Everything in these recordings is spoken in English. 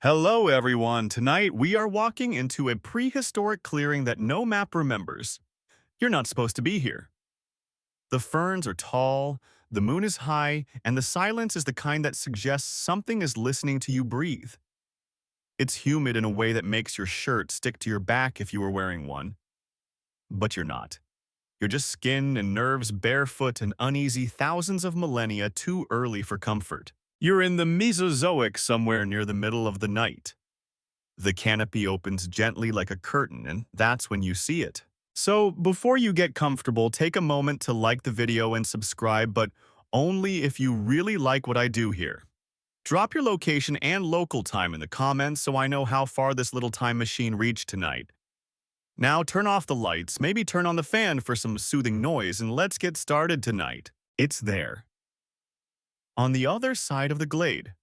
Hello, everyone. Tonight, we are walking into a prehistoric clearing that no map remembers. You're not supposed to be here. The ferns are tall, the moon is high, and the silence is the kind that suggests something is listening to you breathe. It's humid in a way that makes your shirt stick to your back if you were wearing one. But you're not. You're just skin and nerves barefoot and uneasy thousands of millennia too early for comfort. You're in the Mesozoic somewhere near the middle of the night. The canopy opens gently like a curtain, and that's when you see it. So, before you get comfortable, take a moment to like the video and subscribe, but only if you really like what I do here. Drop your location and local time in the comments so I know how far this little time machine reached tonight. Now turn off the lights, maybe turn on the fan for some soothing noise, and let's get started tonight. It's there. On the other side of the glade,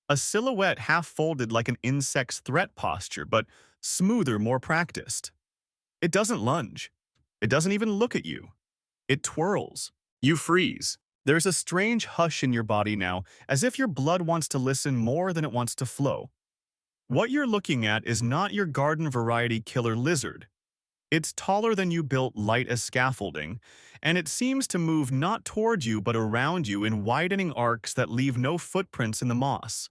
a silhouette half-folded like an insect's threat posture, but smoother, more practiced. It doesn't lunge. It doesn't even look at you. It twirls. You freeze. There's a strange hush in your body now, as if your blood wants to listen more than it wants to flow. What you're looking at is not your garden-variety killer lizard. It's taller than you, built light as scaffolding, and it seems to move not toward you but around you in widening arcs that leave no footprints in the moss.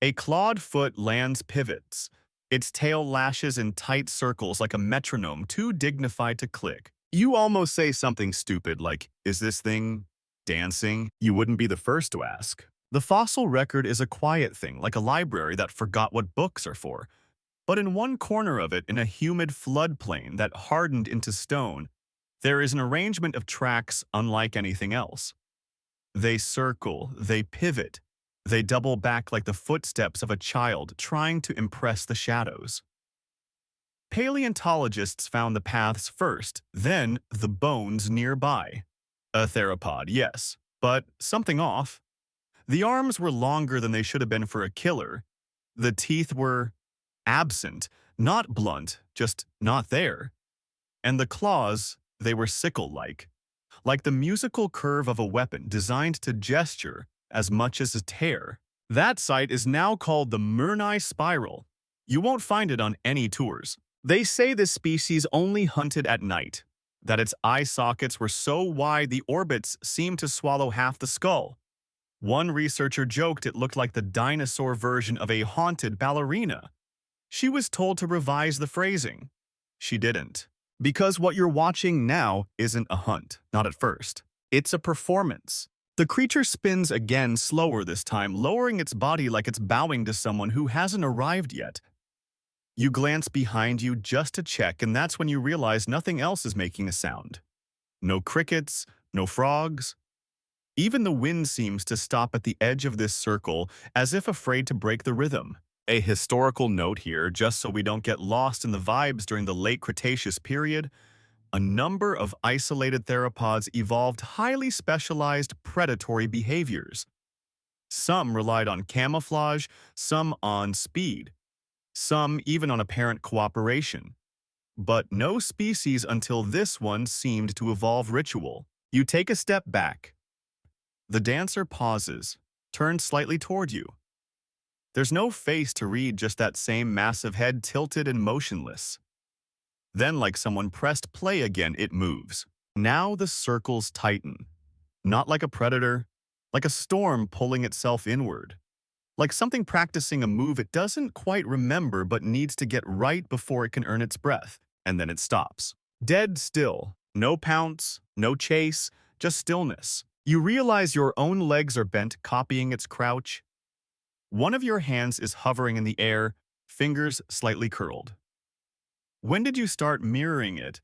A clawed foot lands pivots. Its tail lashes in tight circles like a metronome too dignified to click. You almost say something stupid like, "Is this thing dancing?" You wouldn't be the first to ask. The fossil record is a quiet thing, like a library that forgot what books are for. But in one corner of it, in a humid floodplain that hardened into stone, there is an arrangement of tracks unlike anything else. They circle, they pivot, they double back like the footsteps of a child trying to impress the shadows. Paleontologists found the paths first, then the bones nearby. A theropod, yes, but something off. The arms were longer than they should have been for a killer. The teeth were absent, not blunt, just not there. And the claws, they were sickle-like, like the musical curve of a weapon designed to gesture as much as a tear. That site is now called the Murnai Spiral. You won't find it on any tours. They say this species only hunted at night, that its eye sockets were so wide the orbits seemed to swallow half the skull. One researcher joked it looked like the dinosaur version of a haunted ballerina. She was told to revise the phrasing. She didn't. Because what you're watching now isn't a hunt, not at first. It's a performance. The creature spins again, slower this time, lowering its body like it's bowing to someone who hasn't arrived yet. You glance behind you just to check, and that's when you realize nothing else is making a sound. No crickets, no frogs. Even the wind seems to stop at the edge of this circle, as if afraid to break the rhythm. A historical note here, just so we don't get lost in the vibes during the late Cretaceous period. A number of isolated theropods evolved highly specialized predatory behaviors. Some relied on camouflage, some on speed, some even on apparent cooperation. But no species until this one seemed to evolve ritual. You take a step back. The dancer pauses, turns slightly toward you. There's no face to read, just that same massive head tilted and motionless. Then, like someone pressed play again, it moves. Now the circles tighten. Not like a predator, like a storm pulling itself inward. Like something practicing a move it doesn't quite remember but needs to get right before it can earn its breath. And then it stops. Dead still. No pounce, no chase, just stillness. You realize your own legs are bent, copying its crouch. One of your hands is hovering in the air, fingers slightly curled. When did you start mirroring it?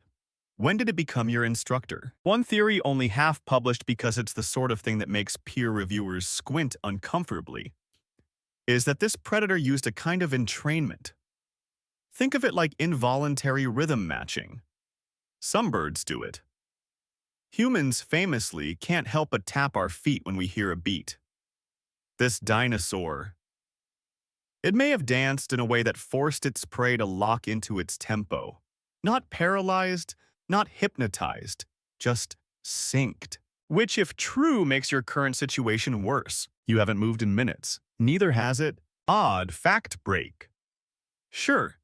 When did it become your instructor? One theory, only half published because it's the sort of thing that makes peer reviewers squint uncomfortably, is that this predator used a kind of entrainment. Think of it like involuntary rhythm matching. Some birds do it. Humans famously can't help but tap our feet when we hear a beat. This dinosaur, it may have danced in a way that forced its prey to lock into its tempo. Not paralyzed, not hypnotized, just synced. Which, if true, makes your current situation worse. You haven't moved in minutes. Neither has it. Odd fact break. Sure.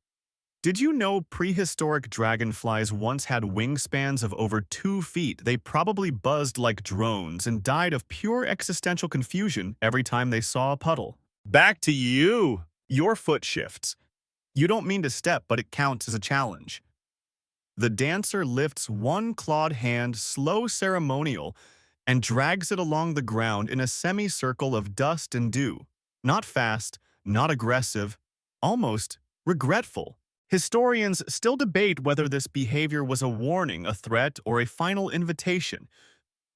Did you know prehistoric dragonflies once had wingspans of over 2 feet? They probably buzzed like drones and died of pure existential confusion every time they saw a puddle. Back to you! Your foot shifts. You don't mean to step, but it counts as a challenge. The dancer lifts one clawed hand, slow ceremonial, and drags it along the ground in a semicircle of dust and dew. Not fast, not aggressive, almost regretful. Historians still debate whether this behavior was a warning, a threat, or a final invitation.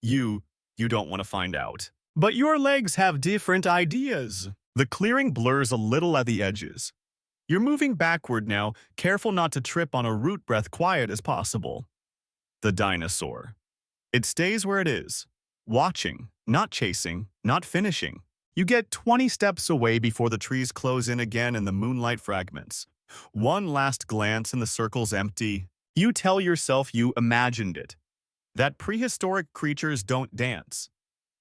You don't want to find out. But your legs have different ideas. The clearing blurs a little at the edges. You're moving backward now, careful not to trip on a root breath, quiet as possible. The dinosaur. It stays where it is, watching, not chasing, not finishing. You get 20 steps away before the trees close in again and the moonlight fragments. One last glance and the circle's empty. You tell yourself you imagined it. That prehistoric creatures don't dance.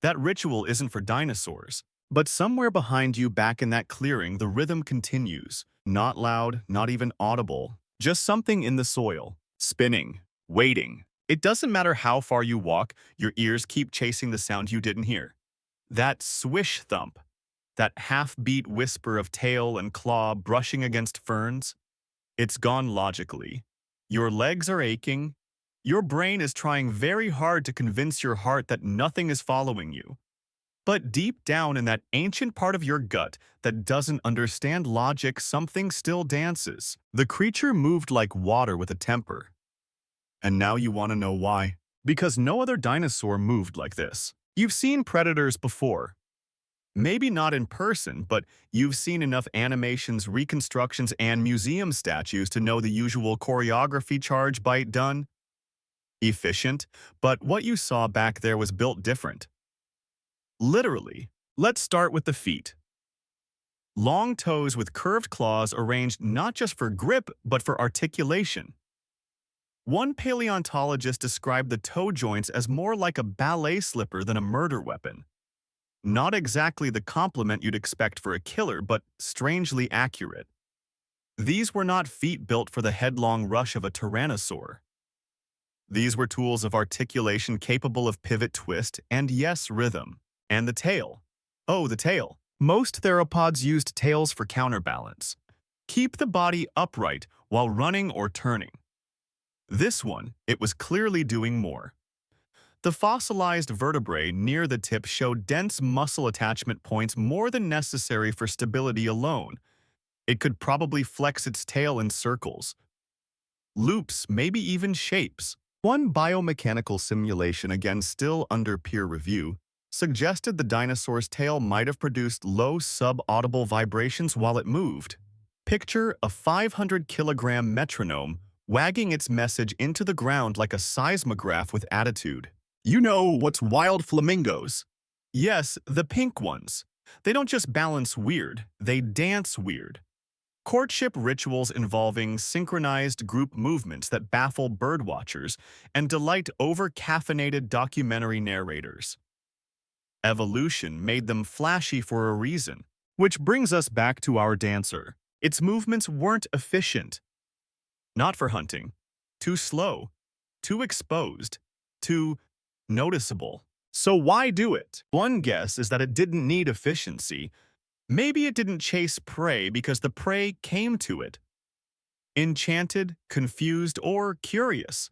That ritual isn't for dinosaurs. But somewhere behind you, back in that clearing, the rhythm continues. Not loud, not even audible. Just something in the soil. Spinning. Waiting. It doesn't matter how far you walk, your ears keep chasing the sound you didn't hear. That swish thump. That half-beat whisper of tail and claw brushing against ferns. It's gone logically. Your legs are aching. Your brain is trying very hard to convince your heart that nothing is following you. But deep down in that ancient part of your gut that doesn't understand logic, something still dances. The creature moved like water with a temper. And now you want to know why. Because no other dinosaur moved like this. You've seen predators before. Maybe not in person, but you've seen enough animations, reconstructions, and museum statues to know the usual choreography, charge, bite, done. Efficient, but what you saw back there was built different. Literally. Let's start with the feet. Long toes with curved claws arranged not just for grip, but for articulation. One paleontologist described the toe joints as more like a ballet slipper than a murder weapon. Not exactly the compliment you'd expect for a killer, but strangely accurate. These were not feet built for the headlong rush of a tyrannosaur. These were tools of articulation capable of pivot, twist, and yes, rhythm. And the tail. Oh, the tail. Most theropods used tails for counterbalance. Keep the body upright while running or turning. This one, it was clearly doing more. The fossilized vertebrae near the tip showed dense muscle attachment points more than necessary for stability alone. It could probably flex its tail in circles. Loops, maybe even shapes. One biomechanical simulation, again still under peer review, suggested the dinosaur's tail might have produced low sub-audible vibrations while it moved. Picture a 500-kilogram metronome wagging its message into the ground like a seismograph with attitude. You know what's wild? Flamingos. Yes, the pink ones. They don't just balance weird, they dance weird. Courtship rituals involving synchronized group movements that baffle birdwatchers and delight over-caffeinated documentary narrators. Evolution made them flashy for a reason, which brings us back to our dancer. Its movements weren't efficient. Not for hunting. Too slow. Too exposed. Too noticeable. So why do it? One guess is that it didn't need efficiency. Maybe it didn't chase prey because the prey came to it. Enchanted, confused, or curious.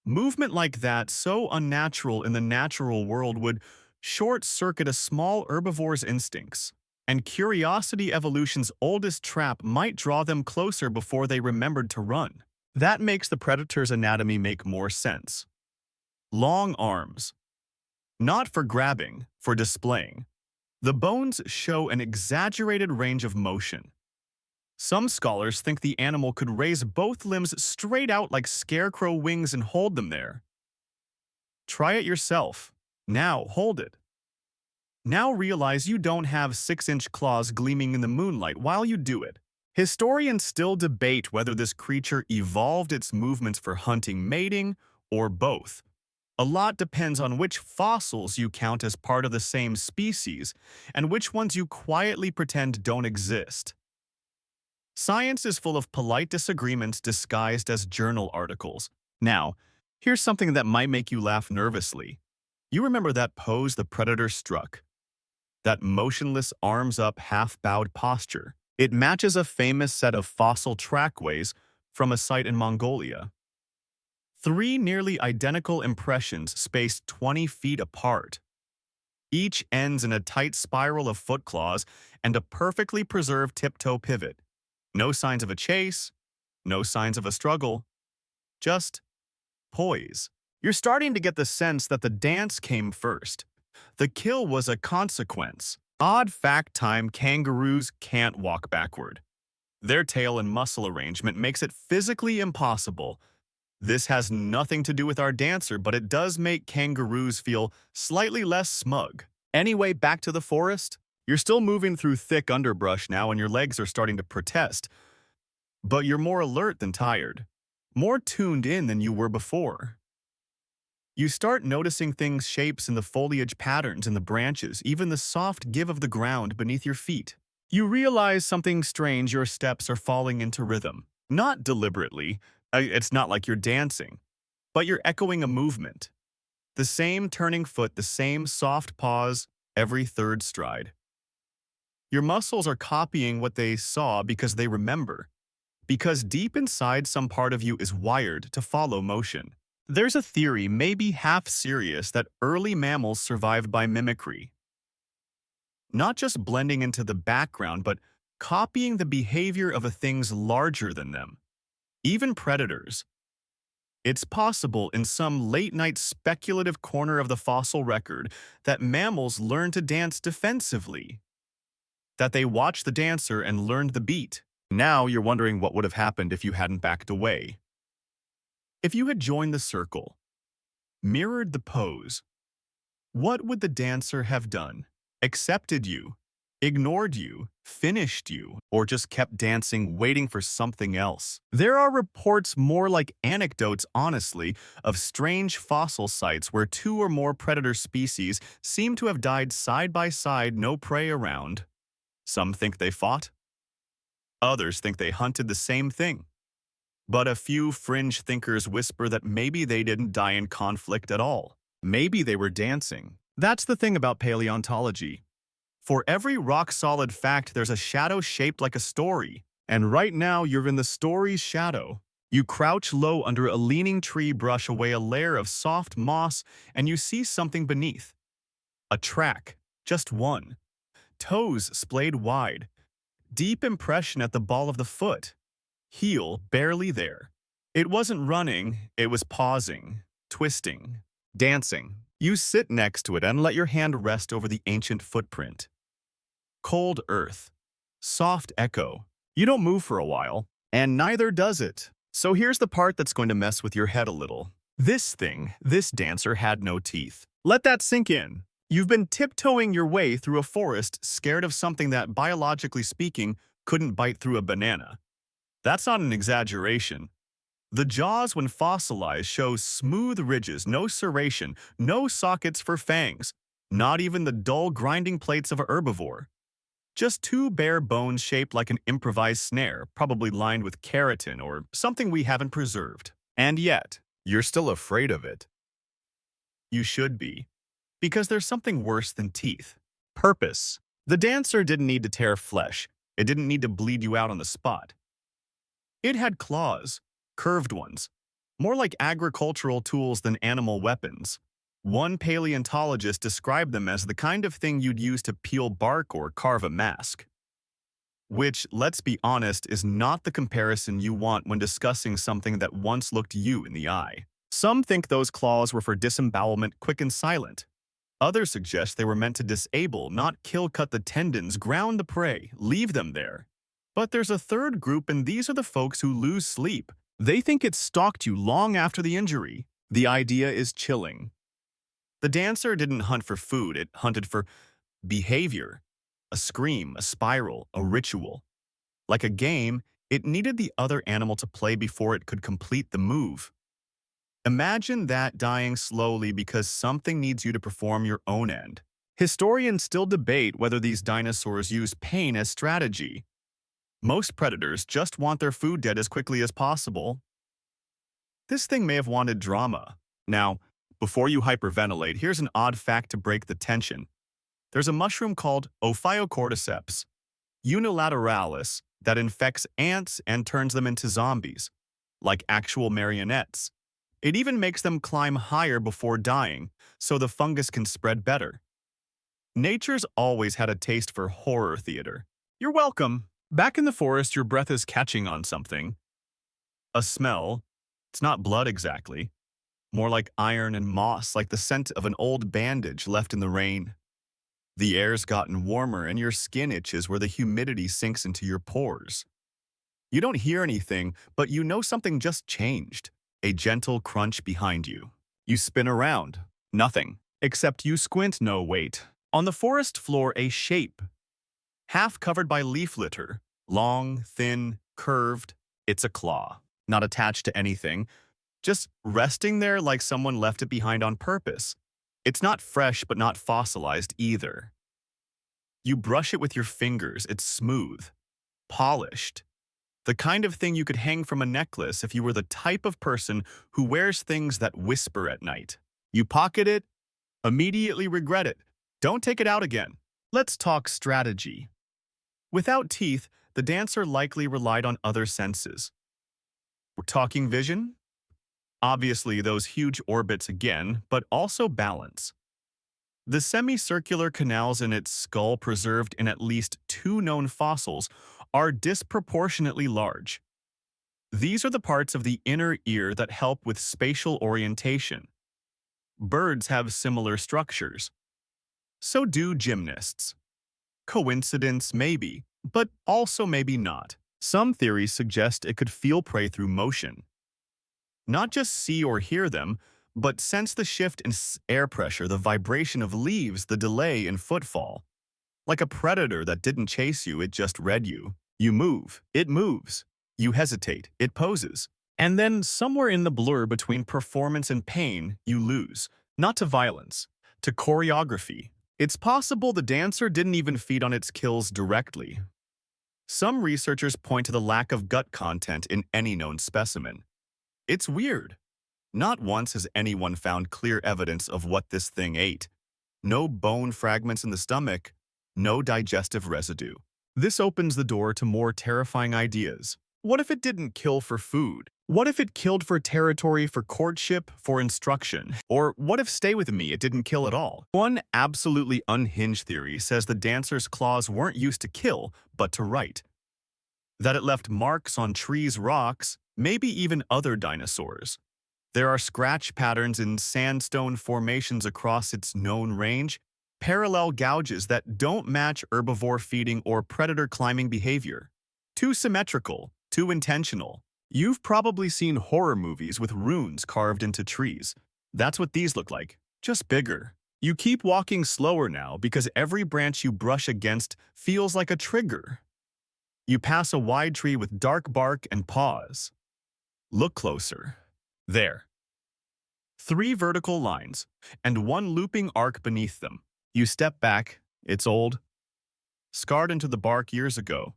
Movement like that, so unnatural in the natural world, would short-circuit a small herbivore's instincts, and curiosity, evolution's oldest trap, might draw them closer before they remembered to run. That makes the predator's anatomy make more sense. Long arms. Not for grabbing, for displaying. The bones show an exaggerated range of motion. Some scholars think the animal could raise both limbs straight out like scarecrow wings and hold them there. Try it yourself. Now, hold it. Now realize you don't have 6-inch claws gleaming in the moonlight while you do it. Historians still debate whether this creature evolved its movements for hunting, mating, or both. A lot depends on which fossils you count as part of the same species and which ones you quietly pretend don't exist. Science is full of polite disagreements disguised as journal articles. Now, here's something that might make you laugh nervously. You remember that pose the predator struck? That motionless arms up, half-bowed posture. It matches a famous set of fossil trackways from a site in Mongolia. Three nearly identical impressions spaced 20 feet apart. Each ends in a tight spiral of foot claws and a perfectly preserved tiptoe pivot. No signs of a chase, no signs of a struggle, just poise. You're starting to get the sense that the dance came first. The kill was a consequence. Odd fact time, kangaroos can't walk backward. Their tail and muscle arrangement makes it physically impossible. This has nothing to do with our dancer, but it does make kangaroos feel slightly less smug. Anyway, back to the forest. You're still moving through thick underbrush now and your legs are starting to protest, but you're more alert than tired, more tuned in than you were before. You start noticing things, shapes in the foliage, patterns in the branches, even the soft give of the ground beneath your feet. You realize something strange, your steps are falling into rhythm. Not deliberately, it's not like you're dancing, but you're echoing a movement. The same turning foot, the same soft pause, every third stride. Your muscles are copying what they saw because they remember. Because deep inside, some part of you is wired to follow motion. There's a theory, maybe half serious, that early mammals survived by mimicry. Not just blending into the background, but copying the behavior of things larger than them. Even predators. It's possible in some late-night speculative corner of the fossil record that mammals learned to dance defensively. That they watched the dancer and learned the beat. Now you're wondering what would have happened if you hadn't backed away. If you had joined the circle, mirrored the pose, what would the dancer have done? Accepted you, ignored you, finished you, or just kept dancing, waiting for something else? There are reports, more like anecdotes honestly, of strange fossil sites where two or more predator species seem to have died side by side, no prey around. Some think they fought. Others think they hunted the same thing. But a few fringe thinkers whisper that maybe they didn't die in conflict at all. Maybe they were dancing. That's the thing about paleontology. For every rock-solid fact, there's a shadow shaped like a story. And right now, you're in the story's shadow. You crouch low under a leaning tree, brush away a layer of soft moss, and you see something beneath. A track. Just one. Toes splayed wide. Deep impression at the ball of the foot. Heel barely there. It wasn't running, it was pausing, twisting, dancing. You sit next to it and let your hand rest over the ancient footprint. Cold earth. Soft echo. You don't move for a while, and neither does it. So here's the part that's going to mess with your head a little. This dancer had no teeth. Let that sink in. You've been tiptoeing your way through a forest, scared of something that, biologically speaking, couldn't bite through a banana. That's not an exaggeration. The jaws, when fossilized, show smooth ridges, no serration, no sockets for fangs, not even the dull grinding plates of a herbivore. Just two bare bones shaped like an improvised snare, probably lined with keratin or something we haven't preserved. And yet, you're still afraid of it. You should be. Because there's something worse than teeth. Purpose. The dancer didn't need to tear flesh. It didn't need to bleed you out on the spot. It had claws, curved ones, more like agricultural tools than animal weapons. One paleontologist described them as the kind of thing you'd use to peel bark or carve a mask. Which, let's be honest, is not the comparison you want when discussing something that once looked you in the eye. Some think those claws were for disembowelment, quick and silent. Others suggest they were meant to disable, not kill, cut the tendons, ground the prey, leave them there. But there's a third group, and these are the folks who lose sleep. They think it stalked you long after the injury. The idea is chilling. The dancer didn't hunt for food, it hunted for behavior. A scream, a spiral, a ritual. Like a game, it needed the other animal to play before it could complete the move. Imagine that dying slowly because something needs you to perform your own end. Historians still debate whether these dinosaurs use pain as strategy. Most predators just want their food dead as quickly as possible. This thing may have wanted drama. Now, before you hyperventilate, here's an odd fact to break the tension. There's a mushroom called Ophiocordyceps unilateralis that infects ants and turns them into zombies, like actual marionettes. It even makes them climb higher before dying, so the fungus can spread better. Nature's always had a taste for horror theater. You're welcome. Back in the forest, your breath is catching on something. A smell. It's not blood exactly. More like iron and moss, like the scent of an old bandage left in the rain. The air's gotten warmer and your skin itches where the humidity sinks into your pores. You don't hear anything, but you know something just changed. A gentle crunch behind you. You spin around. Nothing. Except you squint, no wait. On the forest floor, a shape. Half covered by leaf litter. Long, thin, curved. It's a claw. Not attached to anything. Just resting there like someone left it behind on purpose. It's not fresh but not fossilized either. You brush it with your fingers. It's smooth. Polished. The kind of thing you could hang from a necklace if you were the type of person who wears things that whisper at night. You pocket it, immediately regret it. Don't take it out again. Let's talk strategy. Without teeth, the dancer likely relied on other senses. We're talking vision? Obviously, those huge orbits again, but also balance. The semicircular canals in its skull, preserved in at least 2 known fossils, are disproportionately large. These are the parts of the inner ear that help with spatial orientation. Birds have similar structures. So do gymnasts. Coincidence, maybe, but also maybe not. Some theories suggest it could feel prey through motion. Not just see or hear them, but sense the shift in air pressure, the vibration of leaves, the delay in footfall. Like a predator that didn't chase you, it just read you. You move, it moves. You hesitate, it poses. And then somewhere in the blur between performance and pain, you lose. Not to violence, to choreography. It's possible the dancer didn't even feed on its kills directly. Some researchers point to the lack of gut content in any known specimen. It's weird. Not once has anyone found clear evidence of what this thing ate. No bone fragments in the stomach, no digestive residue. This opens the door to more terrifying ideas. What if it didn't kill for food? What if it killed for territory, for courtship, for instruction? Or what if, stay with me, it didn't kill at all? One absolutely unhinged theory says the dancer's claws weren't used to kill, but to write. That it left marks on trees, rocks, maybe even other dinosaurs. There are scratch patterns in sandstone formations across its known range, parallel gouges that don't match herbivore feeding or predator climbing behavior. Too symmetrical, too intentional. You've probably seen horror movies with runes carved into trees. That's what these look like, just bigger. You keep walking slower now because every branch you brush against feels like a trigger. You pass a wide tree with dark bark and pause. Look closer. There. 3 vertical lines, and 1 looping arc beneath them. You step back, it's old. Scarred into the bark years ago.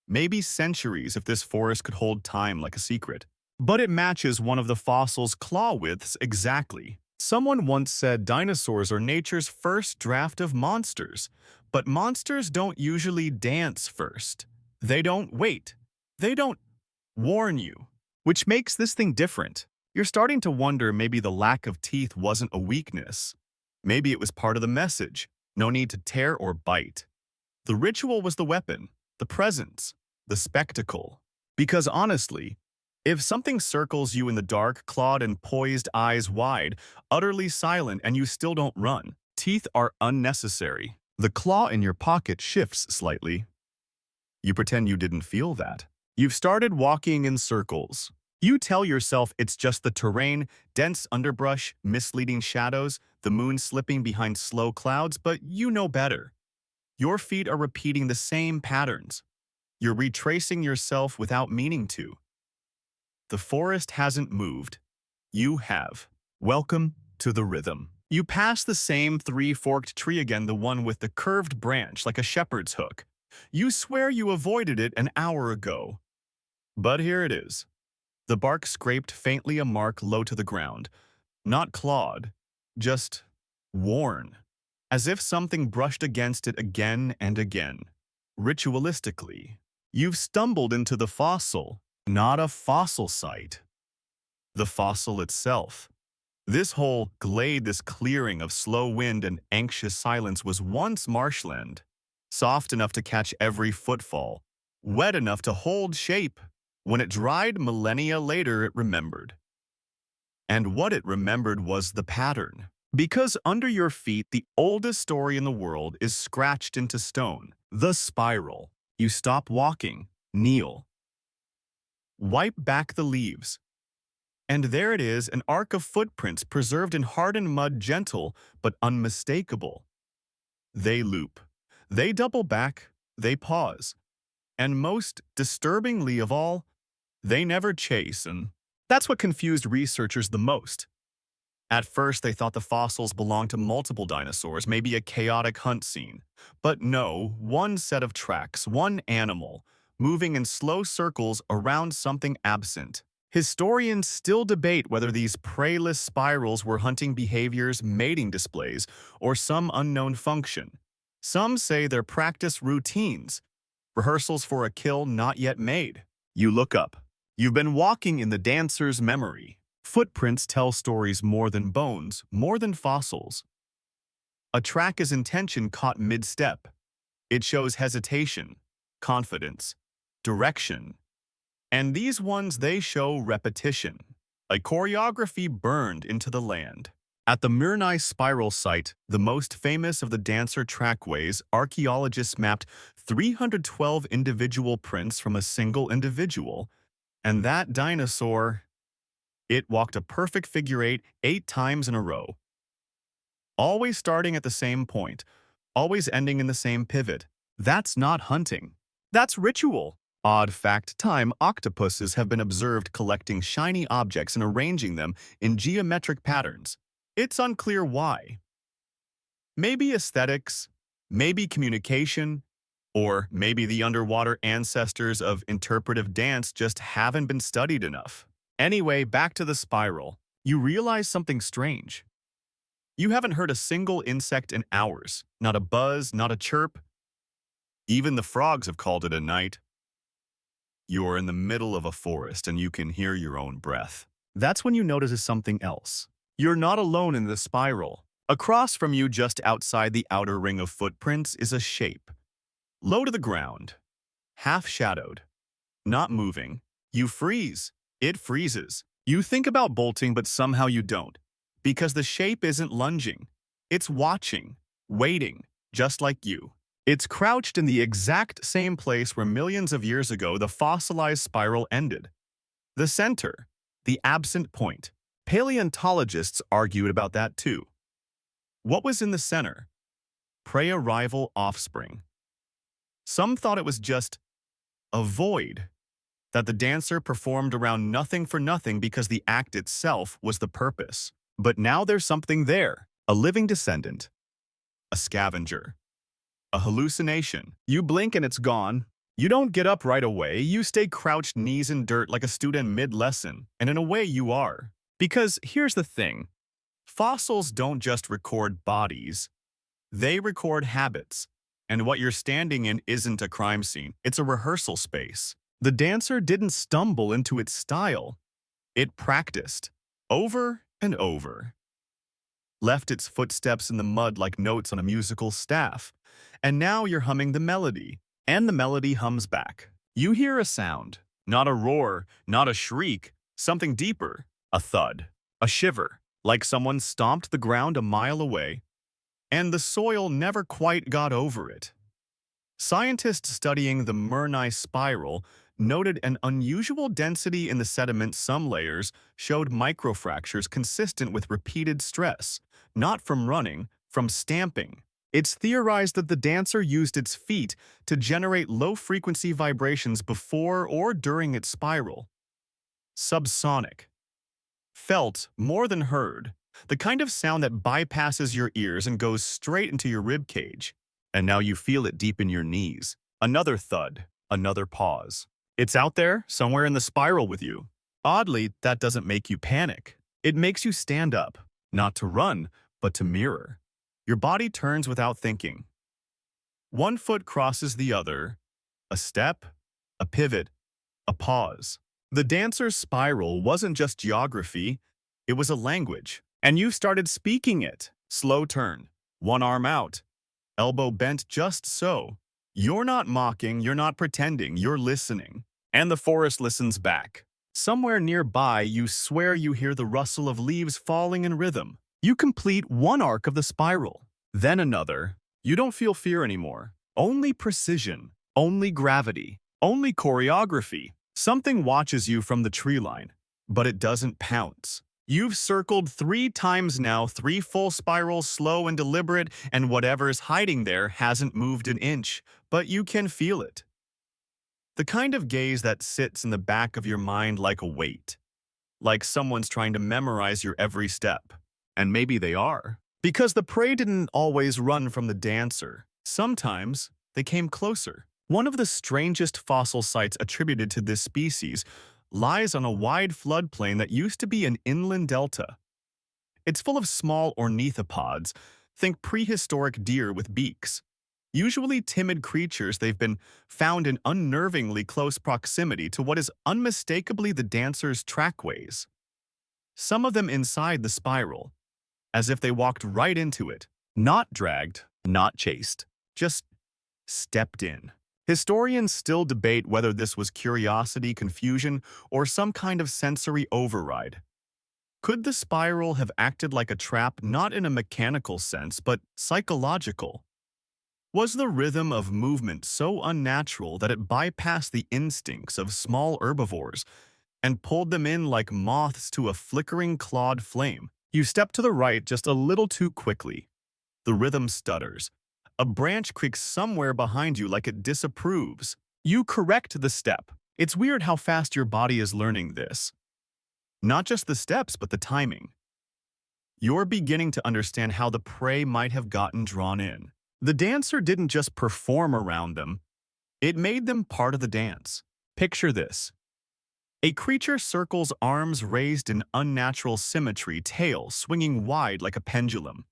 Maybe centuries if this forest could hold time like a secret. But it matches one of the fossil's claw widths exactly. Someone once said dinosaurs are nature's first draft of monsters. But monsters don't usually dance first. They don't wait. They don't warn you. Which makes this thing different. You're starting to wonder maybe the lack of teeth wasn't a weakness. Maybe it was part of the message. No need to tear or bite. The ritual was the weapon, the presence, the spectacle. Because honestly, if something circles you in the dark, clawed and poised, eyes wide, utterly silent, and you still don't run, teeth are unnecessary. The claw in your pocket shifts slightly. You pretend you didn't feel that. You've started walking in circles. You tell yourself it's just the terrain, dense underbrush, misleading shadows, the moon slipping behind slow clouds, but you know better. Your feet are repeating the same patterns. You're retracing yourself without meaning to. The forest hasn't moved. You have. Welcome to the rhythm. You pass the same three-forked tree again, the one with the curved branch like a shepherd's hook. You swear you avoided it an hour ago. But here it is. The bark scraped faintly, a mark low to the ground. Not clawed, just worn. As if something brushed against it again and again. Ritualistically. You've stumbled into the fossil, not a fossil site. The fossil itself. This whole glade, this clearing of slow wind and anxious silence was once marshland, soft enough to catch every footfall, wet enough to hold shape. When it dried millennia later, it remembered. And what it remembered was the pattern. Because under your feet, the oldest story in the world is scratched into stone. The spiral. You stop walking, kneel, wipe back the leaves. And there it is, an arc of footprints preserved in hardened mud, gentle but unmistakable. They loop. They double back. They pause. And most disturbingly of all, they never chase, and that's what confused researchers the most. At first, they thought the fossils belonged to multiple dinosaurs, maybe a chaotic hunt scene. But no, one set of tracks, one animal, moving in slow circles around something absent. Historians still debate whether these preyless spirals were hunting behaviors, mating displays, or some unknown function. Some say they're practice routines, rehearsals for a kill not yet made. You look up. You've been walking in the dancer's memory. Footprints tell stories more than bones, more than fossils. A track is intention caught mid-step. It shows hesitation, confidence, direction. And these ones, they show repetition. A choreography burned into the land. At the Murnai Spiral site, the most famous of the dancer trackways, archaeologists mapped 312 individual prints from a single individual. And that dinosaur, it walked a perfect figure eight 8 times in a row. Always starting at the same point, always ending in the same pivot. That's not hunting. That's ritual. Odd fact, time octopuses have been observed collecting shiny objects and arranging them in geometric patterns. It's unclear why. Maybe aesthetics, maybe communication, or maybe the underwater ancestors of interpretive dance just haven't been studied enough. Anyway, back to the spiral. You realize something strange. You haven't heard a single insect in hours. Not a buzz, not a chirp. Even the frogs have called it a night. You're in the middle of a forest and you can hear your own breath. That's when you notice something else. You're not alone in the spiral. Across from you, just outside the outer ring of footprints, is a shape. Low to the ground. Half-shadowed. Not moving. You freeze. It freezes. You think about bolting, but somehow you don't. Because the shape isn't lunging. It's watching. Waiting. Just like you. It's crouched in the exact same place where millions of years ago the fossilized spiral ended. The center, the absent point. Paleontologists argued about that too. What was in the center? Pre-arrival offspring. Some thought it was just a void, that the dancer performed around nothing for nothing because the act itself was the purpose. But now there's something there, a living descendant, a scavenger. A hallucination. You blink and it's gone. You don't get up right away. You stay crouched knees in dirt like a student mid-lesson. And in a way you are. Because here's the thing. Fossils don't just record bodies. They record habits. And what you're standing in isn't a crime scene. It's a rehearsal space. The dancer didn't stumble into its style. It practiced. Over and over. Left its footsteps in the mud like notes on a musical staff. And now you're humming the melody, and the melody hums back. You hear a sound, not a roar, not a shriek, something deeper, a thud, a shiver, like someone stomped the ground a mile away, and the soil never quite got over it. Scientists studying the Murnai spiral noted an unusual density in the sediment. Some layers showed microfractures consistent with repeated stress, not from running, from stamping. It's theorized that the dancer used its feet to generate low-frequency vibrations before or during its spiral. Subsonic. Felt more than heard. The kind of sound that bypasses your ears and goes straight into your rib cage. And now you feel it deep in your knees. Another thud, another pause. It's out there, somewhere in the spiral with you. Oddly, that doesn't make you panic. It makes you stand up, not to run, but to mirror. Your body turns without thinking. One foot crosses the other. A step, a pivot, a pause. The dancer's spiral wasn't just geography, it was a language. And you started speaking it. Slow turn, one arm out, elbow bent just so. You're not mocking, you're not pretending, you're listening. And the forest listens back. Somewhere nearby, you swear you hear the rustle of leaves falling in rhythm. You complete one arc of the spiral, then another. You don't feel fear anymore. Only precision, only gravity, only choreography. Something watches you from the tree line, but it doesn't pounce. You've circled 3 times now, 3 full spirals, slow and deliberate, and whatever's hiding there hasn't moved an inch, but you can feel it. The kind of gaze that sits in the back of your mind like a weight, like someone's trying to memorize your every step. And maybe they are. Because the prey didn't always run from the dancer. Sometimes they came closer. One of the strangest fossil sites attributed to this species lies on a wide floodplain that used to be an inland delta. It's full of small ornithopods, think prehistoric deer with beaks. Usually timid creatures, they've been found in unnervingly close proximity to what is unmistakably the dancer's trackways. Some of them inside the spiral, as if they walked right into it, not dragged, not chased, just stepped in. Historians still debate whether this was curiosity, confusion, or some kind of sensory override. Could the spiral have acted like a trap not in a mechanical sense, but psychological? Was the rhythm of movement so unnatural that it bypassed the instincts of small herbivores and pulled them in like moths to a flickering clawed flame? You step to the right just a little too quickly. The rhythm stutters. A branch creaks somewhere behind you like it disapproves. You correct the step. It's weird how fast your body is learning this. Not just the steps, but the timing. You're beginning to understand how the prey might have gotten drawn in. The dancer didn't just perform around them. It made them part of the dance. Picture this. A creature circles, arms raised in unnatural symmetry, tail swinging wide like a pendulum.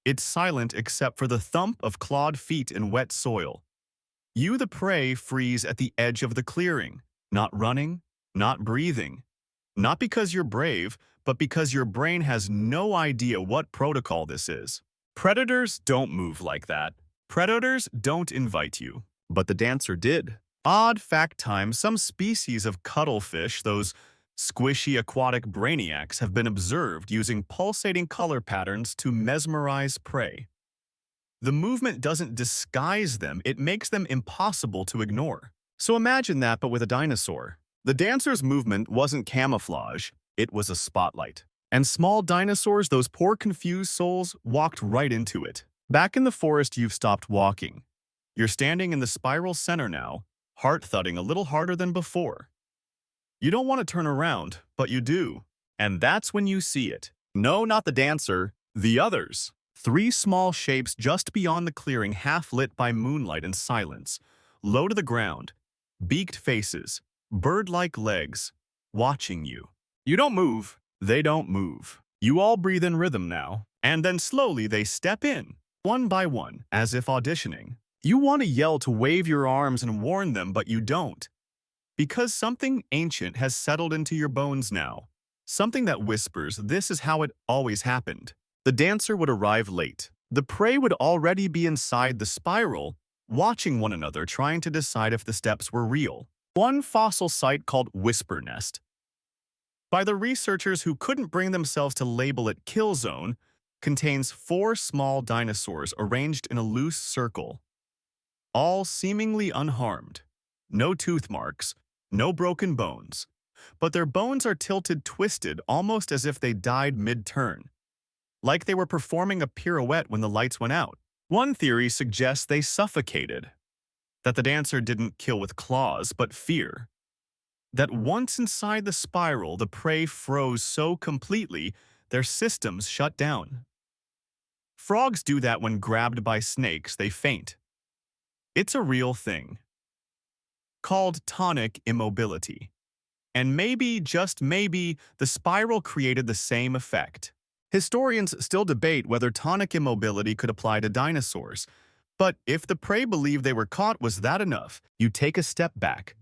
It's silent except for the thump of clawed feet in wet soil. You, the prey, freeze at the edge of the clearing, not running, not breathing. Not because you're brave, but because your brain has no idea what protocol this is. Predators don't move like that. Predators don't invite you. But the dancer did. Odd fact time, some species of cuttlefish, those squishy aquatic brainiacs, have been observed using pulsating color patterns to mesmerize prey. The movement doesn't disguise them, it makes them impossible to ignore. So imagine that, but with a dinosaur. The dancer's movement wasn't camouflage, it was a spotlight. And small dinosaurs, those poor confused souls, walked right into it. Back in the forest, you've stopped walking. You're standing in the spiral center now, heart thudding a little harder than before. You don't want to turn around, but you do. And that's when you see it. No, not the dancer, the others. 3 small shapes just beyond the clearing, half lit by moonlight and silence. Low to the ground, beaked faces, bird-like legs, watching you. You don't move, they don't move. You all breathe in rhythm now. And then slowly they step in, one by one, as if auditioning. You want to yell, to wave your arms and warn them, but you don't. Because something ancient has settled into your bones now. Something that whispers, this is how it always happened. The dancer would arrive late. The prey would already be inside the spiral, watching one another, trying to decide if the steps were real. One fossil site called Whisper Nest, by the researchers who couldn't bring themselves to label it Kill Zone, contains 4 small dinosaurs arranged in a loose circle, all seemingly unharmed. No tooth marks, no broken bones, but their bones are tilted, twisted, almost as if they died mid-turn, like they were performing a pirouette when the lights went out. One theory suggests they suffocated, that the dancer didn't kill with claws, but fear. that once inside the spiral, the prey froze so completely their systems shut down. Frogs do that when grabbed by snakes, they faint. It's a real thing, called tonic immobility. And maybe, just maybe, the spiral created the same effect. Historians still debate whether tonic immobility could apply to dinosaurs, but if the prey believed they were caught, was that enough? You take a step back.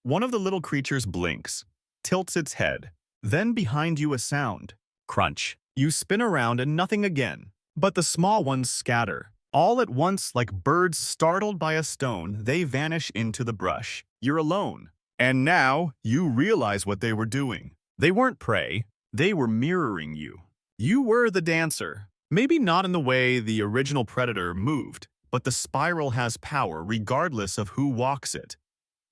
One of the little creatures blinks, tilts its head. Then behind you a sound. Crunch. You spin around and nothing again. But the small ones scatter. All at once, like birds startled by a stone, they vanish into the brush. You're alone. And now, you realize what they were doing. They weren't prey. They were mirroring you. You were the dancer. Maybe not in the way the original predator moved, but the spiral has power regardless of who walks it.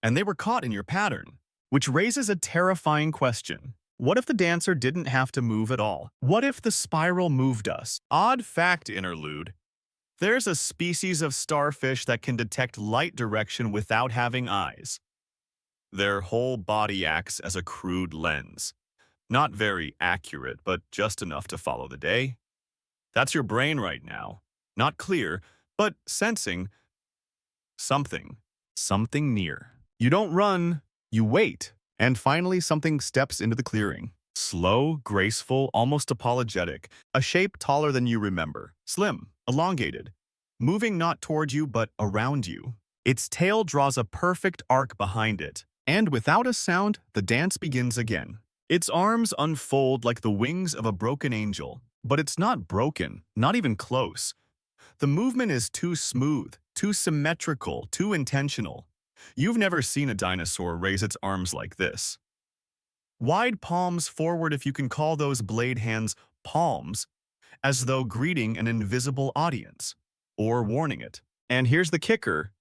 And they were caught in your pattern, which raises a terrifying question. What if the dancer didn't have to move at all? What if the spiral moved us? Odd fact interlude. There's a species of starfish that can detect light direction without having eyes. Their whole body acts as a crude lens. Not very accurate, but just enough to follow the day. That's your brain right now. Not clear, but sensing something. Something near. You don't run, you wait. And finally, something steps into the clearing. Slow, graceful, almost apologetic. A shape taller than you remember. Slim, elongated. Moving not toward you, but around you. Its tail draws a perfect arc behind it. And without a sound, the dance begins again. Its arms unfold like the wings of a broken angel. But it's not broken, not even close. The movement is too smooth, too symmetrical, too intentional. You've never seen a dinosaur raise its arms like this. Wide palms forward, if you can call those blade hands palms, as though greeting an invisible audience, or warning it. And here's the kicker.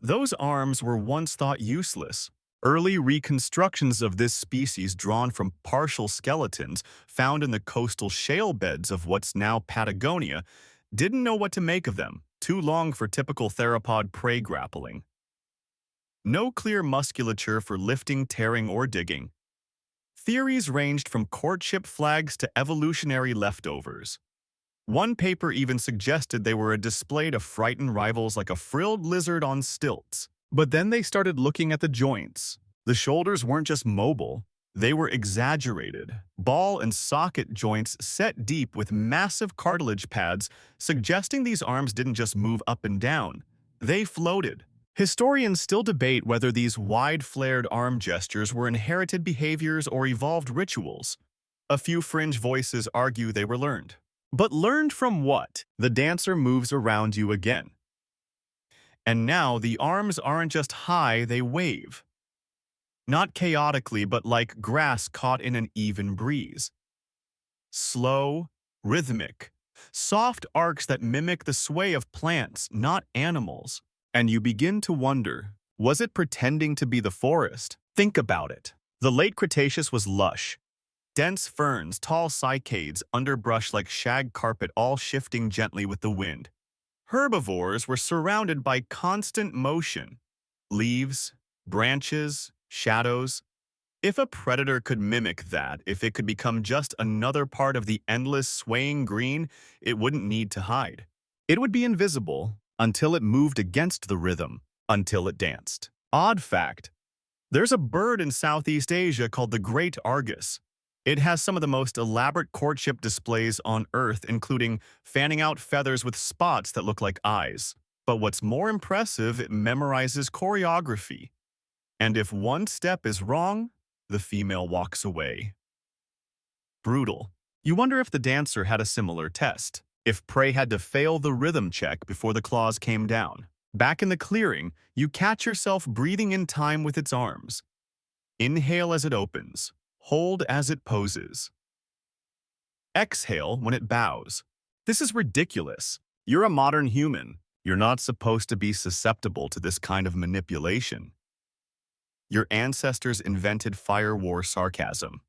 Those arms were once thought useless. Early reconstructions of this species drawn from partial skeletons found in the coastal shale beds of what's now Patagonia didn't know what to make of them, too long for typical theropod prey grappling. No clear musculature for lifting, tearing, or digging. Theories ranged from courtship flags to evolutionary leftovers. One paper even suggested they were a display to frighten rivals like a frilled lizard on stilts. But then they started looking at the joints. The shoulders weren't just mobile, they were exaggerated. Ball and socket joints set deep with massive cartilage pads, suggesting these arms didn't just move up and down, they floated. Historians still debate whether these wide-flared arm gestures were inherited behaviors or evolved rituals. A few fringe voices argue they were learned. But learned from what? The dancer moves around you again. And now the arms aren't just high, they wave. Not chaotically, but like grass caught in an even breeze. Slow, rhythmic, soft arcs that mimic the sway of plants, not animals. And you begin to wonder, was it pretending to be the forest? Think about it. The late Cretaceous was lush. Dense ferns, tall cycads, underbrush like shag carpet, all shifting gently with the wind. Herbivores were surrounded by constant motion. Leaves, branches, shadows. If a predator could mimic that, if it could become just another part of the endless swaying green, it wouldn't need to hide. It would be invisible until it moved against the rhythm, until it danced. Odd fact, there's a bird in Southeast Asia called the great argus. It has some of the most elaborate courtship displays on Earth, including fanning out feathers with spots that look like eyes. But what's more impressive, it memorizes choreography. And if one step is wrong, the female walks away. Brutal. You wonder if the dancer had a similar test. If prey had to fail the rhythm check before the claws came down. Back in the clearing, you catch yourself breathing in time with its arms. Inhale as it opens. Hold as it poses. Exhale when it bows. This is ridiculous. You're a modern human. You're not supposed to be susceptible to this kind of manipulation. Your ancestors invented fire war sarcasm.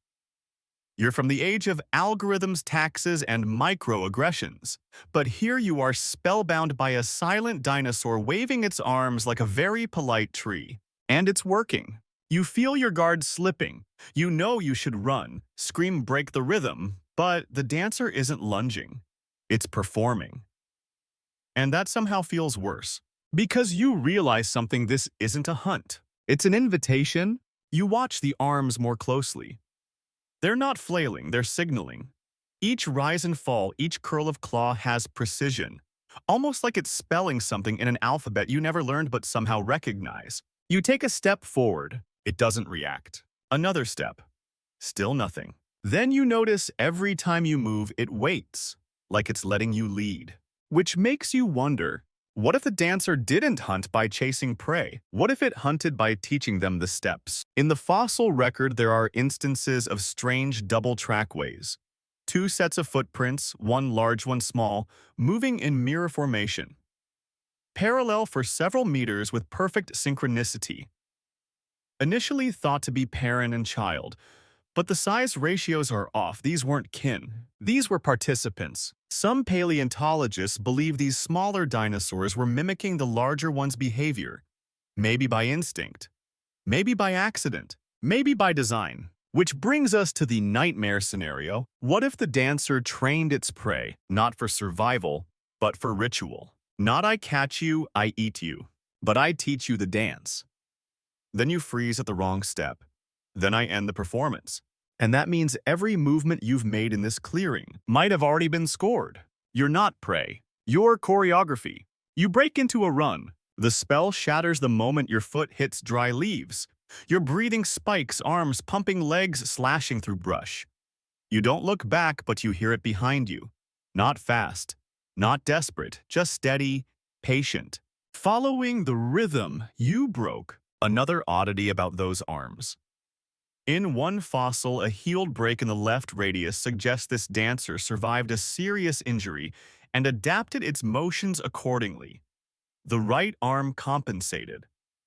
You're from the age of algorithms, taxes, and microaggressions. But here you are spellbound by a silent dinosaur waving its arms like a very polite tree. And it's working. You feel your guard slipping. You know you should run, scream break the rhythm, but the dancer isn't lunging. It's performing. And that somehow feels worse. Because you realize something, this isn't a hunt. It's an invitation. You watch the arms more closely. They're not flailing, they're signaling. Each rise and fall, each curl of claw has precision. Almost like it's spelling something in an alphabet you never learned but somehow recognize. You take a step forward. It doesn't react. Another step. Still nothing. Then you notice every time you move, it waits, like it's letting you lead. Which makes you wonder, what if the dancer didn't hunt by chasing prey? What if it hunted by teaching them the steps? In the fossil record, there are instances of strange double trackways. Two sets of footprints, one large, one small, moving in mirror formation. Parallel for several meters with perfect synchronicity. Initially thought to be parent and child, but the size ratios are off. These weren't kin. These were participants. Some paleontologists believe these smaller dinosaurs were mimicking the larger one's behavior, maybe by instinct, maybe by accident, maybe by design. Which brings us to the nightmare scenario. What if the dancer trained its prey, not for survival, but for ritual? Not I catch you, I eat you, but I teach you the dance. Then you freeze at the wrong step. Then I end the performance. And that means every movement you've made in this clearing might have already been scored. You're not prey. You're choreography. You break into a run. The spell shatters the moment your foot hits dry leaves. Your breathing spikes, arms pumping, legs slashing through brush. You don't look back, but you hear it behind you. Not fast, not desperate, just steady, patient. Following the rhythm you broke. Another oddity about those arms. In one fossil, a healed break in the left radius suggests this dancer survived a serious injury and adapted its motions accordingly. The right arm compensated,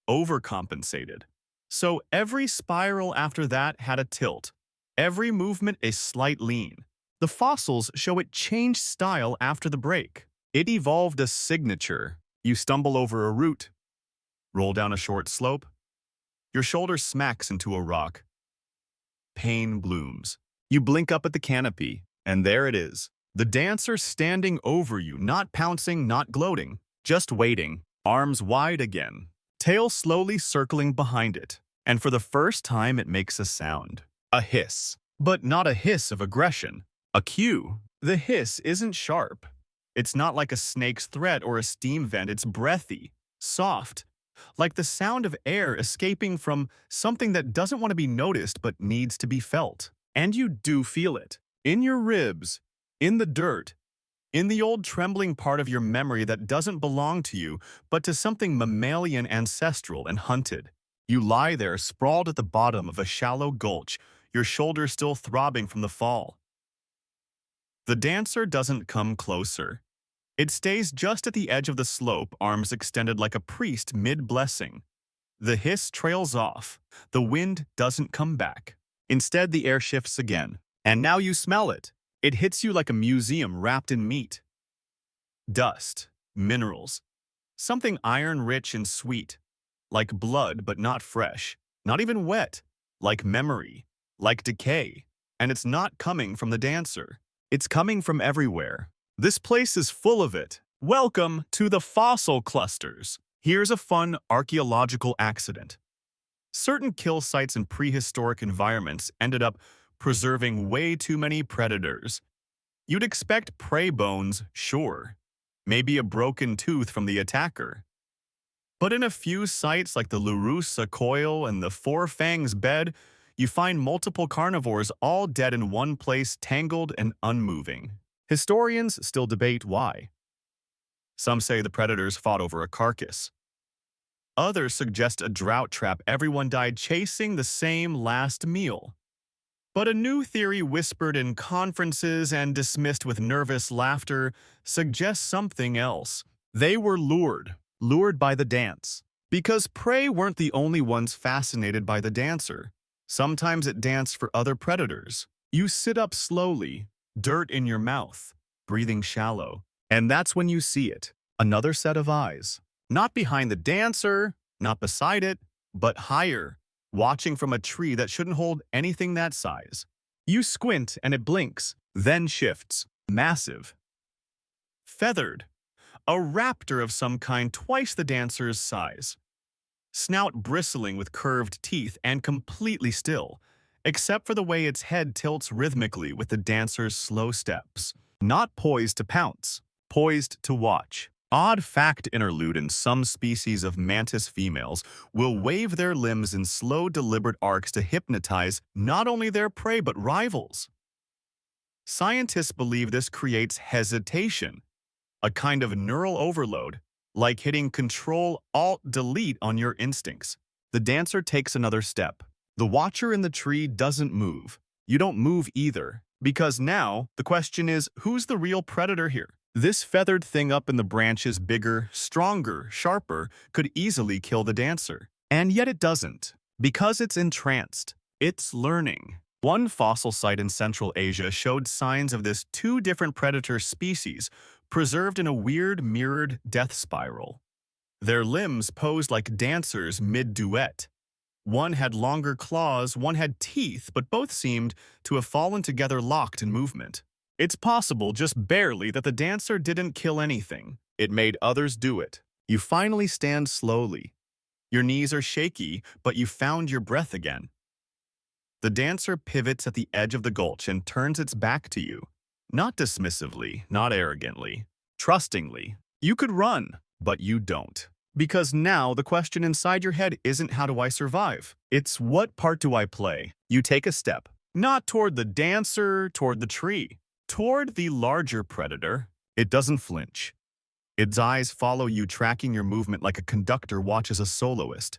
overcompensated. So every spiral after that had a tilt, every movement a slight lean. The fossils show it changed style after the break. It evolved a signature. You stumble over a root, roll down a short slope, your shoulder smacks into a rock. Pain blooms. You blink up at the canopy, and there it is. The dancer standing over you, not pouncing, not gloating, just waiting, arms wide again, tail slowly circling behind it. And for the first time, it makes a sound. A hiss. But not a hiss of aggression. A cue. The hiss isn't sharp. It's not like a snake's threat or a steam vent. It's breathy, soft, like the sound of air escaping from something that doesn't want to be noticed but needs to be felt. And you do feel it. In your ribs, in the dirt, in the old trembling part of your memory that doesn't belong to you, but to something mammalian, ancestral, and hunted. You lie there, sprawled at the bottom of a shallow gulch, your shoulders still throbbing from the fall. The dancer doesn't come closer. It stays just at the edge of the slope, arms extended like a priest mid-blessing. The hiss trails off. The wind doesn't come back. Instead, the air shifts again. And now you smell it. It hits you like a museum wrapped in meat. Dust, minerals, something iron-rich and sweet, like blood but not fresh, not even wet, like memory, like decay. And it's not coming from the dancer. It's coming from everywhere. This place is full of it. Welcome to the fossil clusters. Here's a fun archaeological accident. Certain kill sites in prehistoric environments ended up preserving way too many predators. You'd expect prey bones, sure. Maybe a broken tooth from the attacker. But in a few sites like the Larusa coil and the Four Fangs bed, you find multiple carnivores all dead in one place, tangled and unmoving. Historians still debate why. Some say the predators fought over a carcass. Others suggest a drought trap. Everyone died chasing the same last meal. But a new theory whispered in conferences and dismissed with nervous laughter suggests something else. They were lured by the dance. Because prey weren't the only ones fascinated by the dancer. Sometimes it danced for other predators. You sit up slowly, dirt in your mouth, breathing shallow. And that's when you see it. Another set of eyes. Not behind the dancer, not beside it, but higher, watching from a tree that shouldn't hold anything that size. You squint and it blinks, then shifts. Massive. Feathered. A raptor of some kind twice the dancer's size. Snout bristling with curved teeth and completely still, except for the way its head tilts rhythmically with the dancer's slow steps. Not poised to pounce, poised to watch. Odd fact interlude: in some species of mantis females will wave their limbs in slow, deliberate arcs to hypnotize not only their prey but rivals. Scientists believe this creates hesitation, a kind of neural overload, like hitting Control-Alt-Delete on your instincts. The dancer takes another step. The watcher in the tree doesn't move. You don't move either, because now the question is, who's the real predator here? This feathered thing up in the branches, bigger, stronger, sharper, could easily kill the dancer. And yet it doesn't, because it's entranced. It's learning. One fossil site in Central Asia showed signs of this: two different predator species, preserved in a weird mirrored death spiral. Their limbs posed like dancers mid-duet. One had longer claws, one had teeth, but both seemed to have fallen together locked in movement. It's possible, just barely, that the dancer didn't kill anything. It made others do it. You finally stand slowly. Your knees are shaky, but you found your breath again. The dancer pivots at the edge of the gulch and turns its back to you. Not dismissively, not arrogantly, trustingly. You could run, but you don't. Because now the question inside your head isn't how do I survive? It's what part do I play? You take a step, not toward the dancer, toward the tree, toward the larger predator. It doesn't flinch. Its eyes follow you, tracking your movement like a conductor watches a soloist.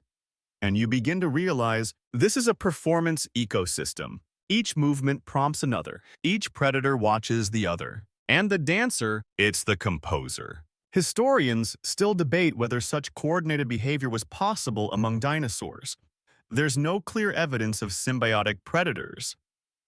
And you begin to realize this is a performance ecosystem. Each movement prompts another. Each predator watches the other. And the dancer, it's the composer. Historians still debate whether such coordinated behavior was possible among dinosaurs. There's no clear evidence of symbiotic predators,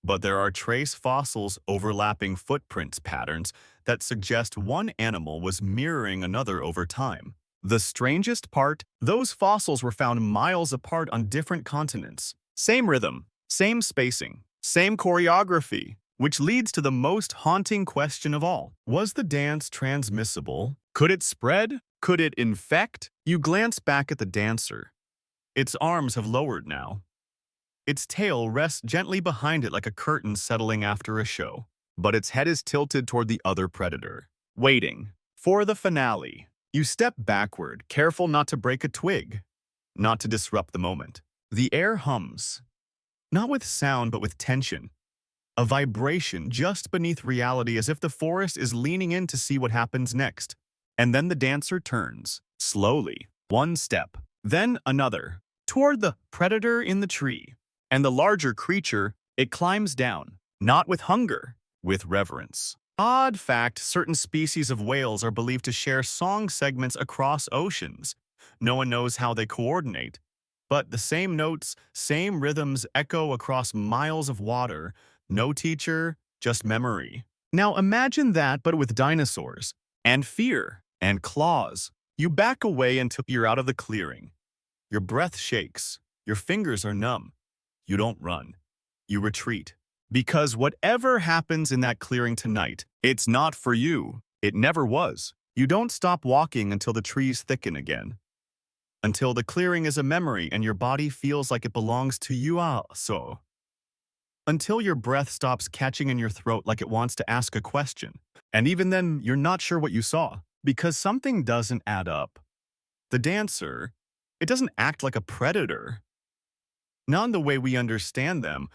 but there are trace fossils overlapping footprints patterns that suggest one animal was mirroring another over time. The strangest part, those fossils were found miles apart on different continents. Same rhythm, same spacing, same choreography, which leads to the most haunting question of all. Was the dance transmissible? Could it spread? Could it infect? You glance back at the dancer. Its arms have lowered now. Its tail rests gently behind it like a curtain settling after a show. But its head is tilted toward the other predator, waiting for the finale. You step backward, careful not to break a twig, not to disrupt the moment. The air hums, not with sound but with tension, a vibration just beneath reality, as if the forest is leaning in to see what happens next. And then the dancer turns, slowly, one step, then another, toward the predator in the tree. And the larger creature, it climbs down, not with hunger, with reverence. Odd fact, certain species of whales are believed to share song segments across oceans. No one knows how they coordinate, but the same notes, same rhythms echo across miles of water. No teacher, just memory. Now imagine that, but with dinosaurs, and fear, and claws. You back away until you're out of the clearing. Your breath shakes, your fingers are numb. You don't run, you retreat. Because whatever happens in that clearing tonight, it's not for you. It never was. You don't stop walking until the trees thicken again. Until the clearing is a memory and your body feels like it belongs to you also. Until your breath stops catching in your throat like it wants to ask a question. And even then, you're not sure what you saw, because something doesn't add up. The dancer, it doesn't act like a predator. Not in the way we understand them.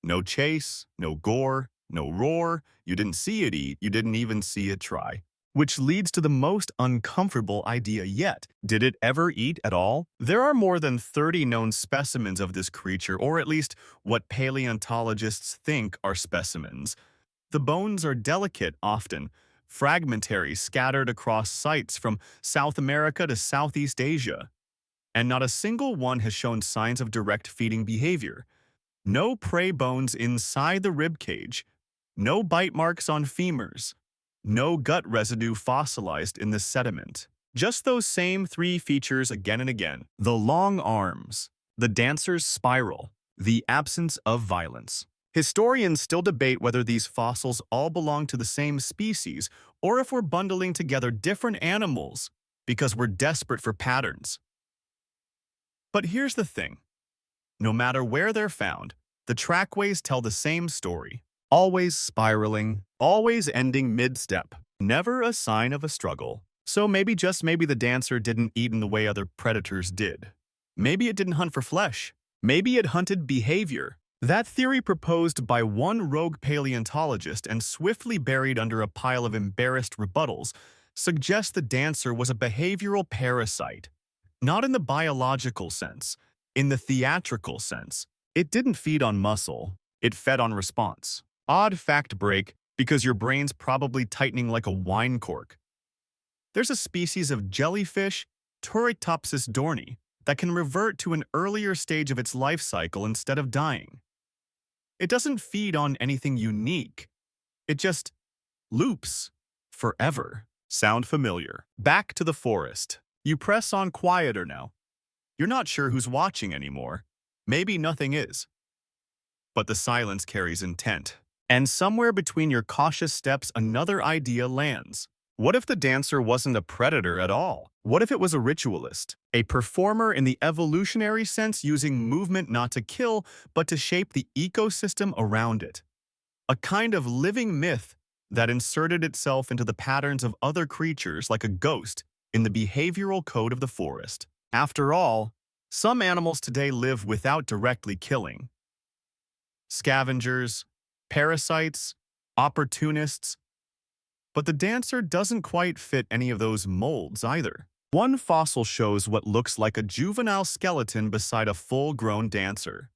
No chase, no gore, no roar. You didn't see it eat, you didn't even see it try. Which leads to the most uncomfortable idea yet. Did it ever eat at all? There are more than 30 known specimens of this creature, or at least what paleontologists think are specimens. The bones are delicate often, fragmentary, scattered across sites from South America to Southeast Asia. And not a single one has shown signs of direct feeding behavior. No prey bones inside the rib cage, no bite marks on femurs, no gut residue fossilized in the sediment. Just those same three features again and again. The long arms, The dancer's spiral, the absence of violence. Historians still debate whether these fossils all belong to the same species or if we're bundling together different animals because we're desperate for patterns. But here's the thing. No matter where they're found, the trackways tell the same story. Always spiraling, always ending mid-step. Never a sign of a struggle. So maybe, just maybe, the dancer didn't eat in the way other predators did. Maybe it didn't hunt for flesh. Maybe it hunted behavior. That theory, proposed by one rogue paleontologist and swiftly buried under a pile of embarrassed rebuttals, suggests the dancer was a behavioral parasite. Not in the biological sense, in the theatrical sense. It didn't feed on muscle, it fed on response. Odd fact break, because your brain's probably tightening like a wine cork. There's a species of jellyfish, Turritopsis dohrnii, that can revert to an earlier stage of its life cycle instead of dying. It doesn't feed on anything unique. It just loops forever. Sound familiar? Back to the forest. You press on quieter now. You're not sure who's watching anymore. Maybe nothing is. But the silence carries intent. And somewhere between your cautious steps, another idea lands. What if the dancer wasn't a predator at all? What if it was a ritualist? A performer in the evolutionary sense, using movement not to kill, but to shape the ecosystem around it. A kind of living myth that inserted itself into the patterns of other creatures like a ghost in the behavioral code of the forest. After all, some animals today live without directly killing. Scavengers, parasites, opportunists. But the dancer doesn't quite fit any of those molds either. One fossil shows what looks like a juvenile skeleton beside a full-grown dancer.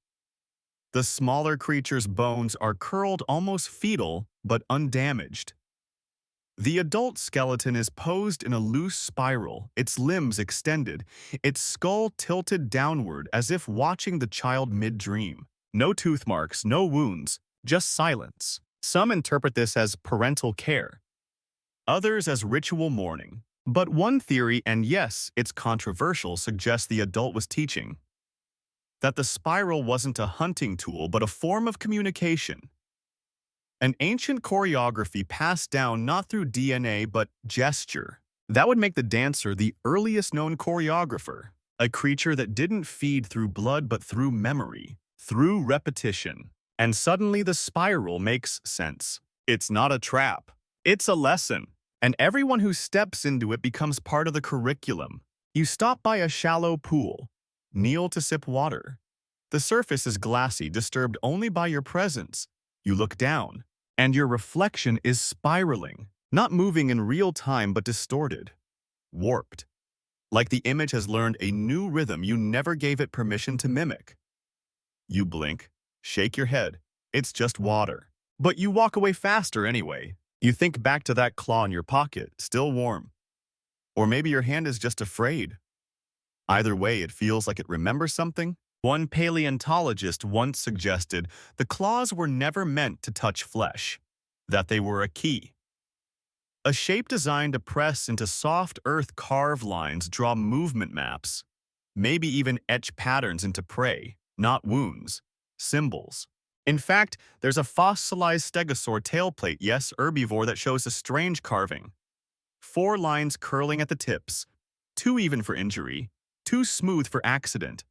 The smaller creature's bones are curled almost fetal, but undamaged. The adult skeleton is posed in a loose spiral, its limbs extended, its skull tilted downward as if watching the child mid-dream. No tooth marks, no wounds, just silence. Some interpret this as parental care, others as ritual mourning. But one theory, and yes, it's controversial, suggests the adult was teaching that the spiral wasn't a hunting tool but a form of communication. An ancient choreography passed down not through DNA but gesture. That would make the dancer the earliest known choreographer, a creature that didn't feed through blood but through memory, through repetition. And suddenly the spiral makes sense. It's not a trap. It's a lesson. And everyone who steps into it becomes part of the curriculum. You stop by a shallow pool, kneel to sip water. The surface is glassy, disturbed only by your presence. You look down, and your reflection is spiraling, not moving in real time but distorted, warped. Like the image has learned a new rhythm you never gave it permission to mimic. You blink, shake your head. It's just water. But you walk away faster anyway. You think back to that claw in your pocket, still warm. Or maybe your hand is just afraid. Either way, it feels like it remembers something. One paleontologist once suggested the claws were never meant to touch flesh, that they were a key. A shape designed to press into soft earth, carve lines, draw movement maps, maybe even etch patterns into prey, not wounds, symbols. In fact, there's a fossilized stegosaur tailplate, yes, herbivore, that shows a strange carving. 4 lines curling at the tips, too even for injury, too smooth for accident.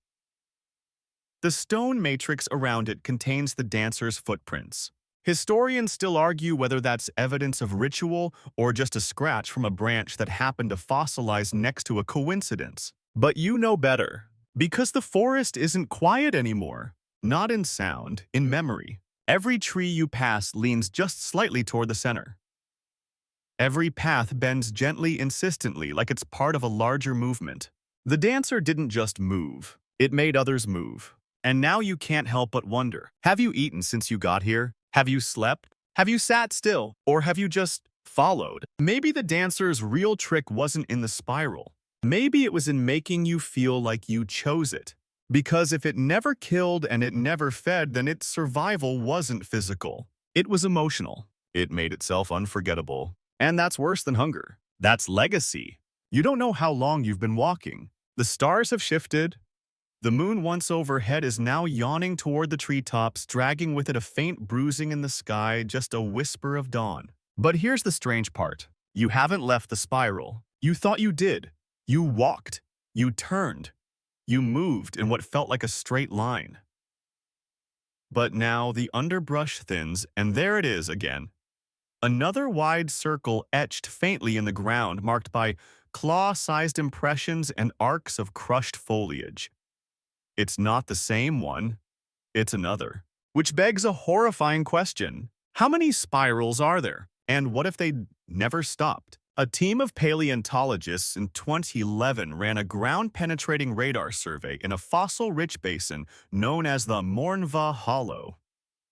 The stone matrix around it contains the dancer's footprints. Historians still argue whether that's evidence of ritual or just a scratch from a branch that happened to fossilize next to a coincidence. But you know better, because the forest isn't quiet anymore. Not in sound, in memory. Every tree you pass leans just slightly toward the center. Every path bends gently, insistently, like it's part of a larger movement. The dancer didn't just move, it made others move. And now you can't help but wonder, have you eaten since you got here? Have you slept? Have you sat still? Or have you just followed? Maybe the dancer's real trick wasn't in the spiral. Maybe it was in making you feel like you chose it. Because if it never killed and it never fed, then its survival wasn't physical. It was emotional. It made itself unforgettable. And that's worse than hunger. That's legacy. You don't know how long you've been walking. The stars have shifted. The moon once overhead is now yawning toward the treetops, dragging with it a faint bruising in the sky, just a whisper of dawn. But here's the strange part. You haven't left the spiral. You thought you did. You walked. You turned. You moved in what felt like a straight line. But now the underbrush thins, and there it is again. Another wide circle etched faintly in the ground, marked by claw-sized impressions and arcs of crushed foliage. It's not the same one, it's another. Which begs a horrifying question. How many spirals are there? And what if they never stopped? A team of paleontologists in 2011 ran a ground-penetrating radar survey in a fossil-rich basin known as the Mornva Hollow.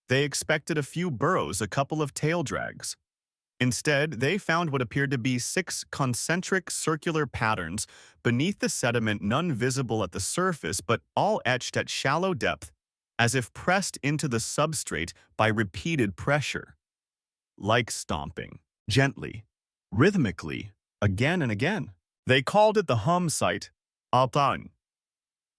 They expected a few burrows, a couple of tail drags. Instead, they found what appeared to be 6 concentric circular patterns beneath the sediment, none visible at the surface, but all etched at shallow depth, as if pressed into the substrate by repeated pressure. Like stomping, gently, rhythmically, again and again. They called it the hum site, Altan.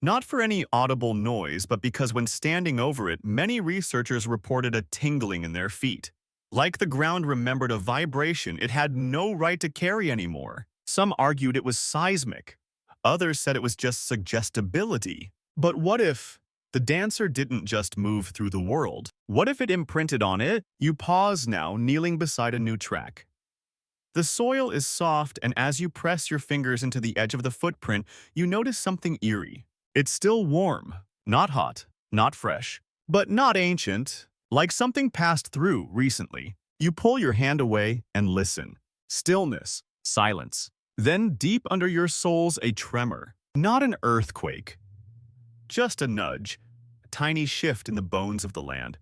Not for any audible noise, but because when standing over it, many researchers reported a tingling in their feet. Like the ground remembered a vibration it had no right to carry anymore. Some argued it was seismic. Others said it was just suggestibility. But what if the dancer didn't just move through the world? What if it imprinted on it? You pause now, kneeling beside a new track. The soil is soft, and as you press your fingers into the edge of the footprint, you notice something eerie. It's still warm, not hot, not fresh, but not ancient. Like something passed through recently. You pull your hand away and listen. Stillness, silence. Then deep under your soles, a tremor. Not an earthquake. Just a nudge. A tiny shift in the bones of the land.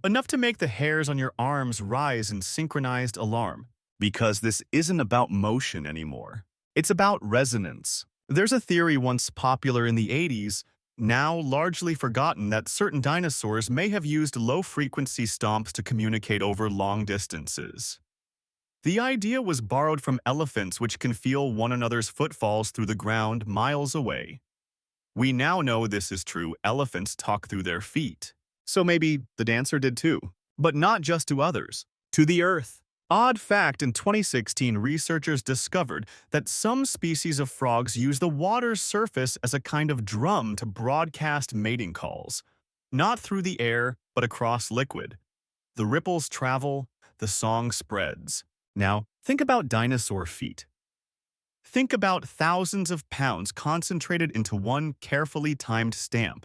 Enough to make the hairs on your arms rise in synchronized alarm. Because this isn't about motion anymore. It's about resonance. There's a theory once popular in the 80s, now largely forgotten, that certain dinosaurs may have used low-frequency stomps to communicate over long distances. The idea was borrowed from elephants, which can feel one another's footfalls through the ground miles away. We now know this is true. Elephants talk through their feet. So maybe the dancer did too. But not just to others. To the earth. Odd fact, in 2016, researchers discovered that some species of frogs use the water's surface as a kind of drum to broadcast mating calls. Not through the air, but across liquid. The ripples travel, the song spreads. Now, think about dinosaur feet. Think about thousands of pounds concentrated into one carefully timed stamp.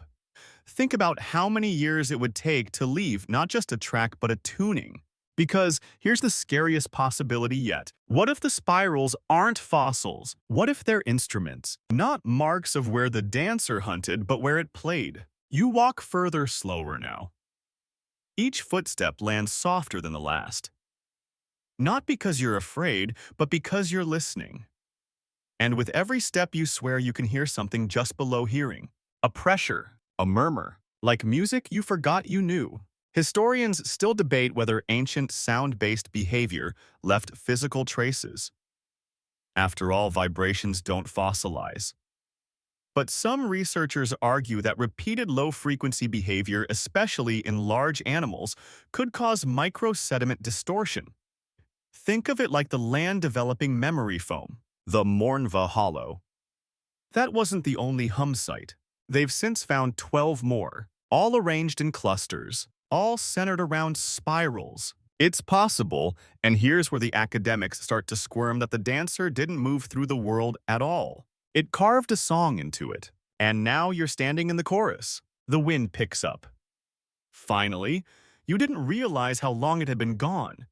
Think about how many years it would take to leave not just a track but a tuning. Because here's the scariest possibility yet. What if the spirals aren't fossils? What if they're instruments? Not marks of where the dancer hunted, but where it played. You walk further, slower now. Each footstep lands softer than the last. Not because you're afraid, but because you're listening. And with every step you swear you can hear something just below hearing. A pressure, a murmur, like music you forgot you knew. Historians still debate whether ancient sound-based behavior left physical traces. After all, vibrations don't fossilize. But some researchers argue that repeated low-frequency behavior, especially in large animals, could cause microsediment distortion. Think of it like the land developing memory foam, the Mornva Hollow. That wasn't the only hum site. They've since found 12 more, all arranged in clusters, all centered around spirals. It's possible, and here's where the academics start to squirm, that the dancer didn't move through the world at all. It carved a song into it, and now you're standing in the chorus. The wind picks up. Finally, you didn't realize how long it had been gone.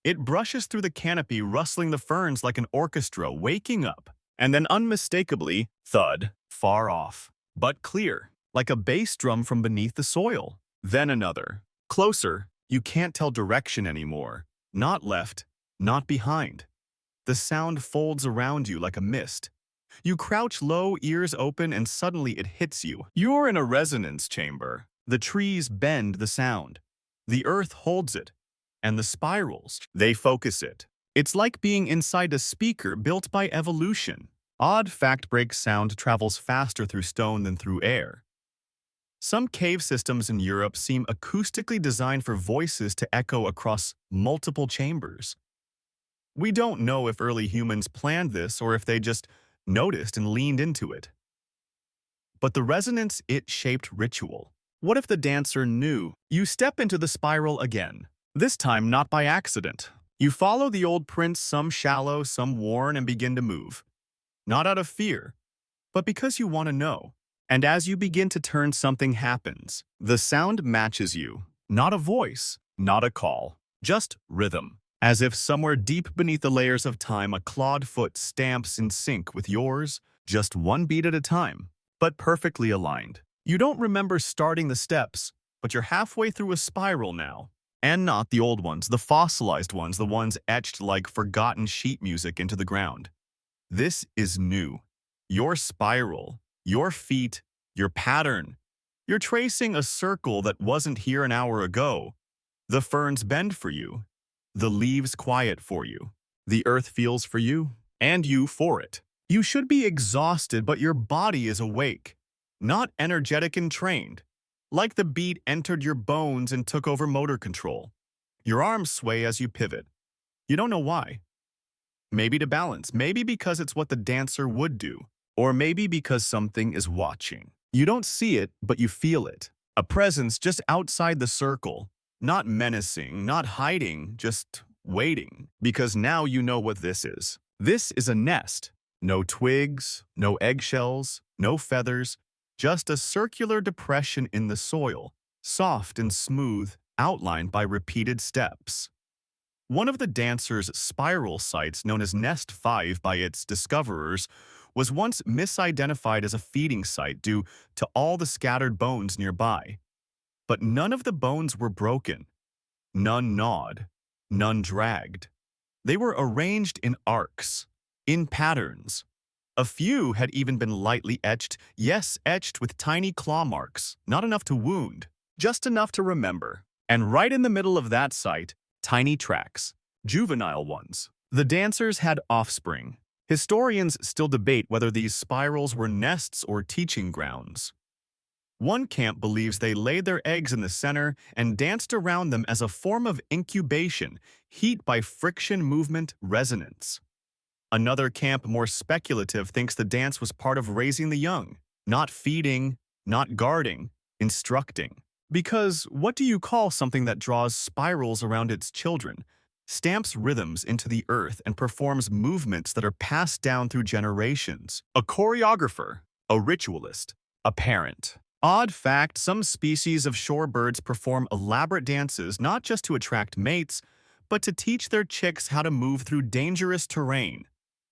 It brushes through the canopy, rustling the ferns like an orchestra waking up, and then unmistakably, thud, far off, but clear, like a bass drum from beneath the soil. Then another. Closer, you can't tell direction anymore. Not left, not behind. The sound folds around you like a mist. You crouch low, ears open, and suddenly it hits you. You're in a resonance chamber. The trees bend the sound. The earth holds it. And the spirals, they focus it. It's like being inside a speaker built by evolution. Odd fact break: sound travels faster through stone than through air. Some cave systems in Europe seem acoustically designed for voices to echo across multiple chambers. We don't know if early humans planned this or if they just noticed and leaned into it. But the resonance, it shaped ritual. What if the dancer knew? You step into the spiral again, this time not by accident. You follow the old prints, some shallow, some worn, and begin to move. Not out of fear, but because you want to know. And as you begin to turn, something happens. The sound matches you. Not a voice, not a call, just rhythm. As if somewhere deep beneath the layers of time, a clawed foot stamps in sync with yours, just one beat at a time, but perfectly aligned. You don't remember starting the steps, but you're halfway through a spiral now. And not the old ones, the fossilized ones, the ones etched like forgotten sheet music into the ground. This is new. Your spiral, your feet, your pattern. You're tracing a circle that wasn't here an hour ago. The ferns bend for you. The leaves quiet for you. The earth feels for you, and you for it. You should be exhausted, but your body is awake. Not energetic and trained. Like the beat entered your bones and took over motor control. Your arms sway as you pivot. You don't know why. Maybe to balance, maybe because it's what the dancer would do, or maybe because something is watching. You don't see it, but you feel it. A presence just outside the circle. Not menacing, not hiding, just waiting. Because now you know what this is. This is a nest. No twigs, no eggshells, no feathers, just a circular depression in the soil, soft and smooth, outlined by repeated steps. One of the dancer's spiral sites, known as Nest 5 by its discoverers, was once misidentified as a feeding site due to all the scattered bones nearby. But none of the bones were broken. None gnawed. None dragged. They were arranged in arcs, in patterns. A few had even been lightly etched, yes, etched with tiny claw marks, not enough to wound, just enough to remember. And right in the middle of that site, tiny tracks, juvenile ones. The dancers had offspring. Historians still debate whether these spirals were nests or teaching grounds. One camp believes they laid their eggs in the center and danced around them as a form of incubation, heat by friction, movement, resonance. Another camp, more speculative, thinks the dance was part of raising the young, not feeding, not guarding, instructing. Because what do you call something that draws spirals around its children, stamps rhythms into the earth, and performs movements that are passed down through generations? A choreographer, a ritualist, a parent. Odd fact, some species of shorebirds perform elaborate dances not just to attract mates, but to teach their chicks how to move through dangerous terrain.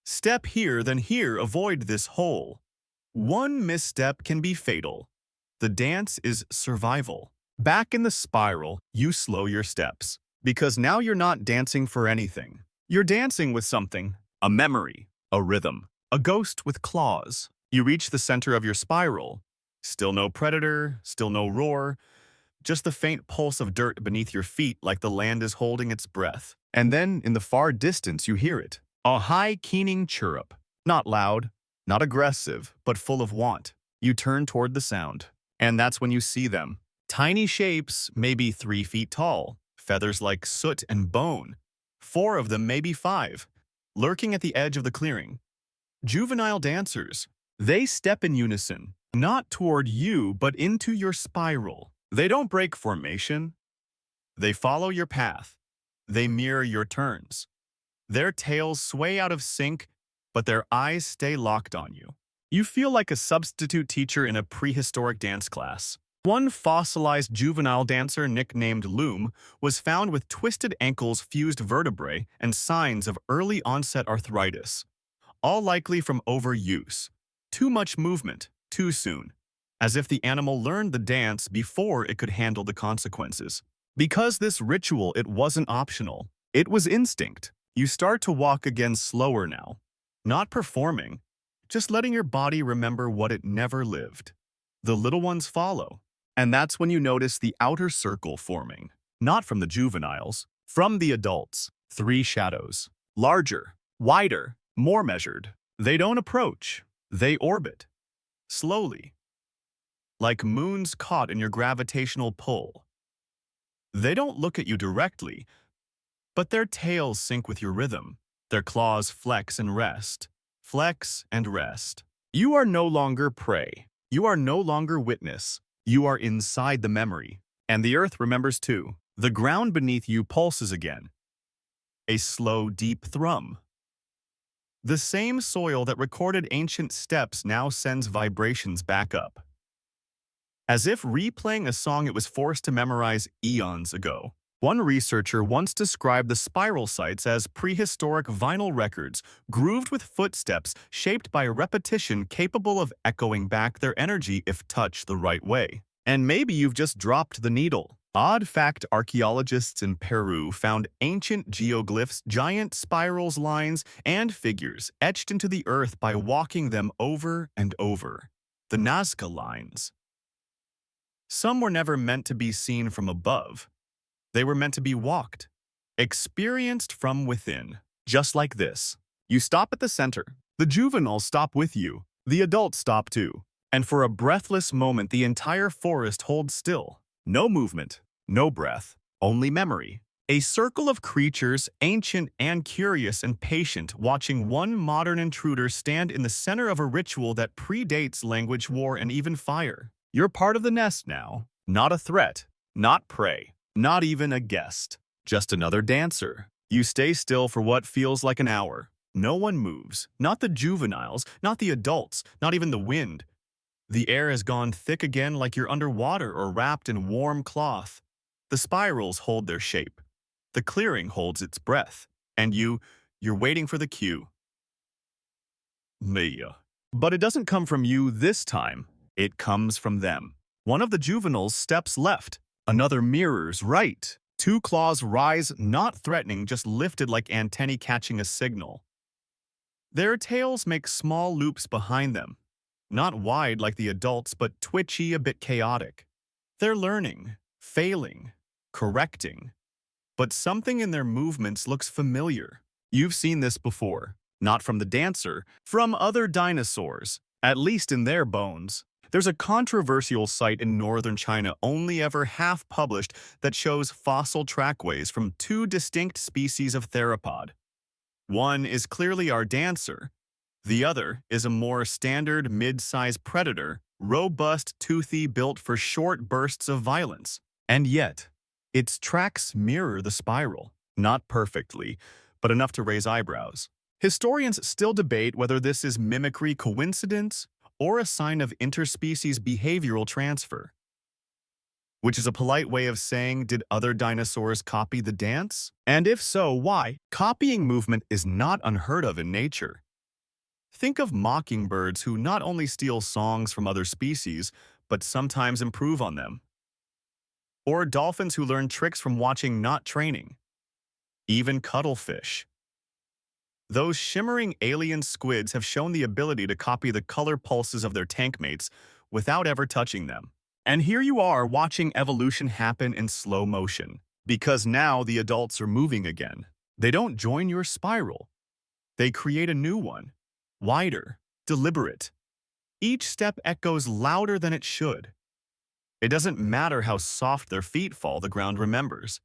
Step here, then here, avoid this hole. One misstep can be fatal. The dance is survival. Back in the spiral, you slow your steps, because now you're not dancing for anything. You're dancing with something, a memory, a rhythm, a ghost with claws. You reach the center of your spiral. Still no predator, still no roar, just the faint pulse of dirt beneath your feet like the land is holding its breath. And then, in the far distance, you hear it. A high, keening chirrup. Not loud, not aggressive, but full of want. You turn toward the sound. And that's when you see them. Tiny shapes, maybe 3 feet tall, feathers like soot and bone. 4 of them, maybe 5, lurking at the edge of the clearing. Juvenile dancers. They step in unison, not toward you, but into your spiral. They don't break formation. They follow your path. They mirror your turns. Their tails sway out of sync, but their eyes stay locked on you. You feel like a substitute teacher in a prehistoric dance class. One fossilized juvenile dancer nicknamed Loom was found with twisted ankles, fused vertebrae, and signs of early onset arthritis, all likely from overuse. Too much movement, too soon, as if the animal learned the dance before it could handle the consequences. Because this ritual, it wasn't optional. It was instinct. You start to walk again slower now, not performing, just letting your body remember what it never lived. The little ones follow, and that's when you notice the outer circle forming, not from the juveniles, from the adults. 3 shadows, larger, wider, more measured. They don't approach. They orbit. Slowly. Like moons caught in your gravitational pull. They don't look at you directly, but their tails sync with your rhythm. Their claws flex and rest. Flex and rest. You are no longer prey. You are no longer witness. You are inside the memory. And the earth remembers too. The ground beneath you pulses again. A slow, deep thrum. The same soil that recorded ancient steps now sends vibrations back up. As if replaying a song it was forced to memorize eons ago. One researcher once described the spiral sites as prehistoric vinyl records, grooved with footsteps shaped by repetition capable of echoing back their energy if touched the right way. And maybe you've just dropped the needle. Odd fact, archaeologists in Peru found ancient geoglyphs, giant spirals, lines, and figures etched into the earth by walking them over and over. The Nazca lines. Some were never meant to be seen from above. They were meant to be walked, experienced from within. Just like this. You stop at the center. The juveniles stop with you. The adults stop too. And for a breathless moment, the entire forest holds still. No movement, no breath, only memory. A circle of creatures, ancient and curious and patient, watching one modern intruder stand in the center of a ritual that predates language, war, and even fire. You're part of the nest now. Not a threat, not prey, not even a guest. Just another dancer. You stay still for what feels like an hour. No one moves. Not the juveniles, not the adults, not even the wind. The air has gone thick again like you're underwater or wrapped in warm cloth. The spirals hold their shape. The clearing holds its breath. And you're waiting for the cue. Mia. But it doesn't come from you this time. It comes from them. One of the juveniles steps left. Another mirrors right. Two claws rise, not threatening, just lifted like antennae catching a signal. Their tails make small loops behind them. Not wide like the adults, but twitchy, a bit chaotic. They're learning, failing, correcting. But something in their movements looks familiar. You've seen this before. Not from the dancer, from other dinosaurs, at least in their bones. There's a controversial site in northern China only ever half published that shows fossil trackways from two distinct species of theropod. One is clearly our dancer. The other is a more standard mid-sized predator, robust, toothy, built for short bursts of violence. And yet, its tracks mirror the spiral. Not perfectly, but enough to raise eyebrows. Historians still debate whether this is mimicry coincidence or a sign of interspecies behavioral transfer. Which is a polite way of saying, did other dinosaurs copy the dance? And if so, why? Copying movement is not unheard of in nature. Think of mockingbirds who not only steal songs from other species, but sometimes improve on them. Or dolphins who learn tricks from watching, not training. Even cuttlefish. Those shimmering alien squids have shown the ability to copy the color pulses of their tank mates without ever touching them. And here you are watching evolution happen in slow motion. Because now the adults are moving again. They don't join your spiral. They create a new one. Wider, deliberate. Each step echoes louder than it should. It doesn't matter how soft their feet fall, the ground remembers.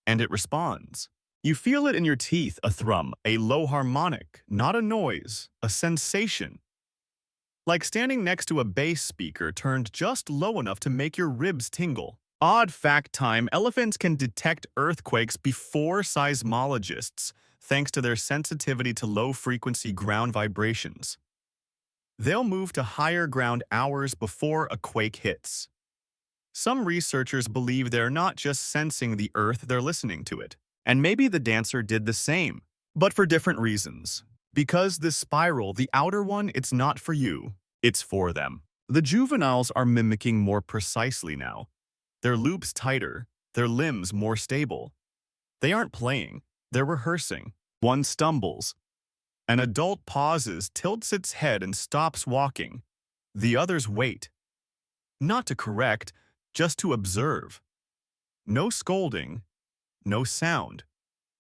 And it responds. You feel it in your teeth, a thrum, a low harmonic, not a noise, a sensation. Like standing next to a bass speaker turned just low enough to make your ribs tingle. Odd fact time, elephants can detect earthquakes before seismologists, thanks to their sensitivity to low-frequency ground vibrations. They'll move to higher ground hours before a quake hits. Some researchers believe they're not just sensing the earth, they're listening to it. And maybe the dancer did the same, but for different reasons. Because this spiral, the outer one, it's not for you, it's for them. The juveniles are mimicking more precisely now. Their loops tighter, their limbs more stable. They aren't playing, they're rehearsing. One stumbles. An adult pauses, tilts its head, and stops walking. The others wait. Not to correct, just to observe. No scolding, no sound.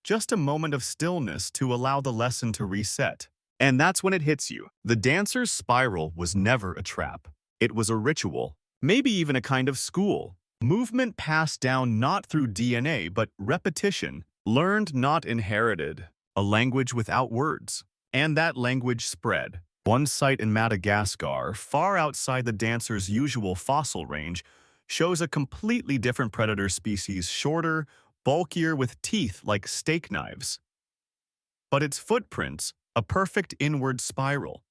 Just a moment of stillness to allow the lesson to reset. And that's when it hits you. The dancer's spiral was never a trap. It was a ritual, maybe even a kind of school. Movement passed down not through DNA, but repetition, learned not inherited. A language without words. And that language spread. One site in Madagascar, far outside the dancer's usual fossil range, shows a completely different predator species, shorter, bulkier, with teeth like steak knives. But its footprints, a perfect inward spiral.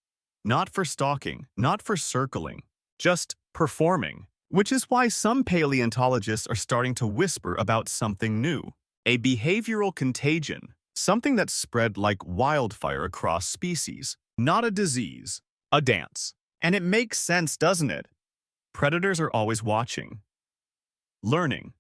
Not for stalking, not for circling, just performing. Which is why some paleontologists are starting to whisper about something new. A behavioral contagion, something that spread like wildfire across species. Not a disease, a dance. And it makes sense, doesn't it? Predators are always watching. Learning.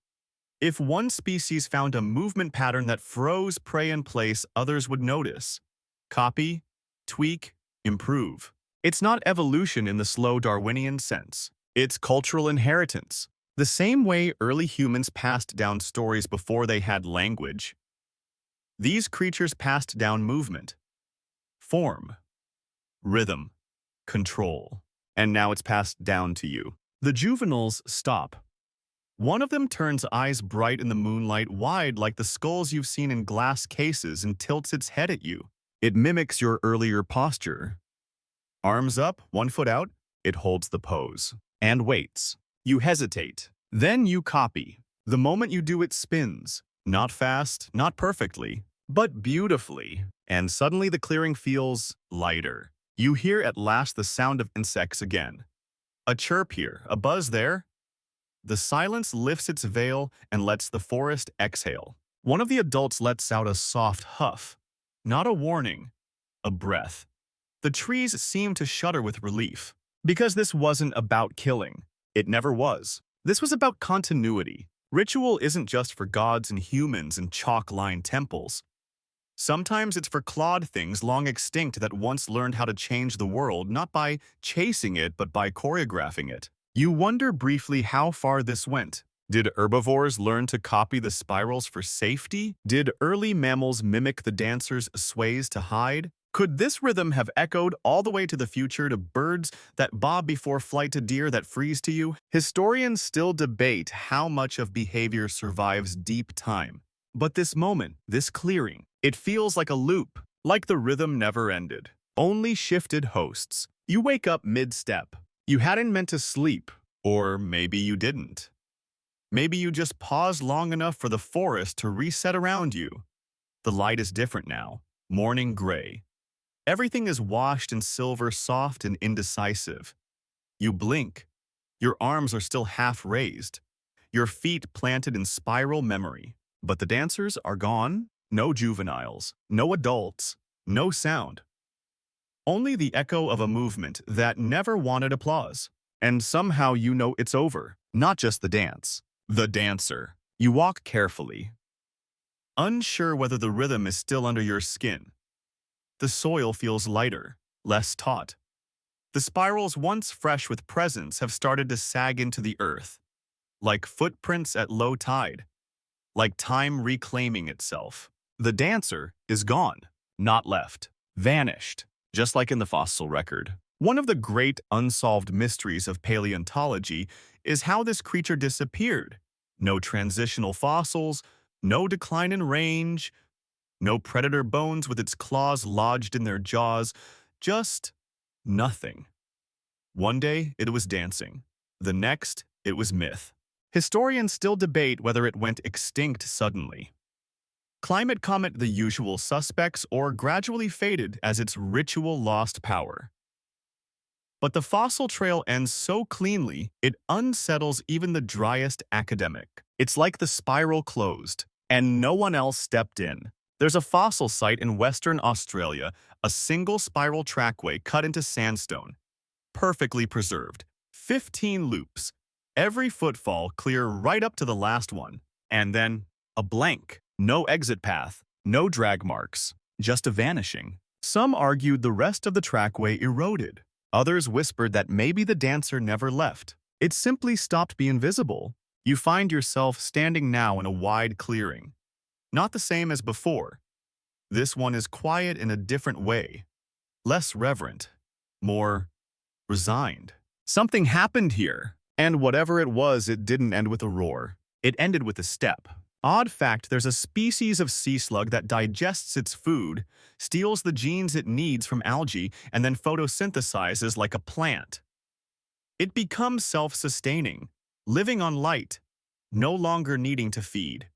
If one species found a movement pattern that froze prey in place, others would notice. Copy, tweak, improve. It's not evolution in the slow Darwinian sense. It's cultural inheritance. The same way early humans passed down stories before they had language. These creatures passed down movement, form, rhythm, control. And now it's passed down to you. The juveniles stop. One of them turns eyes bright in the moonlight, wide like the skulls you've seen in glass cases, and tilts its head at you. It mimics your earlier posture. Arms up, one foot out, it holds the pose. And waits. You hesitate. Then you copy. The moment you do, it spins. Not fast, not perfectly, but beautifully. And suddenly the clearing feels lighter. You hear at last the sound of insects again. A chirp here, a buzz there. The silence lifts its veil and lets the forest exhale. One of the adults lets out a soft huff. Not a warning, a breath. The trees seem to shudder with relief. Because this wasn't about killing. It never was. This was about continuity. Ritual isn't just for gods and humans and chalk-lined temples. Sometimes it's for clawed things long extinct that once learned how to change the world, not by chasing it, but by choreographing it. You wonder briefly how far this went. Did herbivores learn to copy the spirals for safety? Did early mammals mimic the dancer's sways to hide? Could this rhythm have echoed all the way to the future, to birds that bob before flight, to deer that freeze to you? Historians still debate how much of behavior survives deep time. But this moment, this clearing, it feels like a loop, like the rhythm never ended. Only shifted hosts. You wake up mid-step. You hadn't meant to sleep, or maybe you didn't. Maybe you just paused long enough for the forest to reset around you. The light is different now, morning gray. Everything is washed in silver, soft and indecisive. You blink. Your arms are still half raised. Your feet planted in spiral memory. But the dancers are gone. No juveniles. No adults. No sound. Only the echo of a movement that never wanted applause. And somehow you know it's over. Not just the dance. The dancer. You walk carefully. Unsure whether the rhythm is still under your skin. The soil feels lighter, less taut. The spirals, once fresh with presence, have started to sag into the earth, like footprints at low tide, like time reclaiming itself. The dancer is gone, not left, vanished, just like in the fossil record. One of the great unsolved mysteries of paleontology is how this creature disappeared. No transitional fossils, no decline in range, no predator bones with its claws lodged in their jaws, just nothing. One day, it was dancing. The next, it was myth. Historians still debate whether it went extinct suddenly. Climate comet the usual suspects, or gradually faded as its ritual lost power. But the fossil trail ends so cleanly, it unsettles even the driest academic. It's like the spiral closed, and no one else stepped in. There's a fossil site in Western Australia, a single spiral trackway cut into sandstone, perfectly preserved. 15 loops, every footfall clear right up to the last one. And then, a blank. No exit path, no drag marks, just a vanishing. Some argued the rest of the trackway eroded. Others whispered that maybe the dancer never left. It simply stopped being visible. You find yourself standing now in a wide clearing. Not the same as before. This one is quiet in a different way. less reverent, more resigned. Something happened here, and whatever it was, it didn't end with a roar. It ended with a step. Odd fact, there's a species of sea slug that digests its food, steals the genes it needs from algae, and then photosynthesizes like a plant. It becomes self-sustaining, living on light, no longer needing to feed.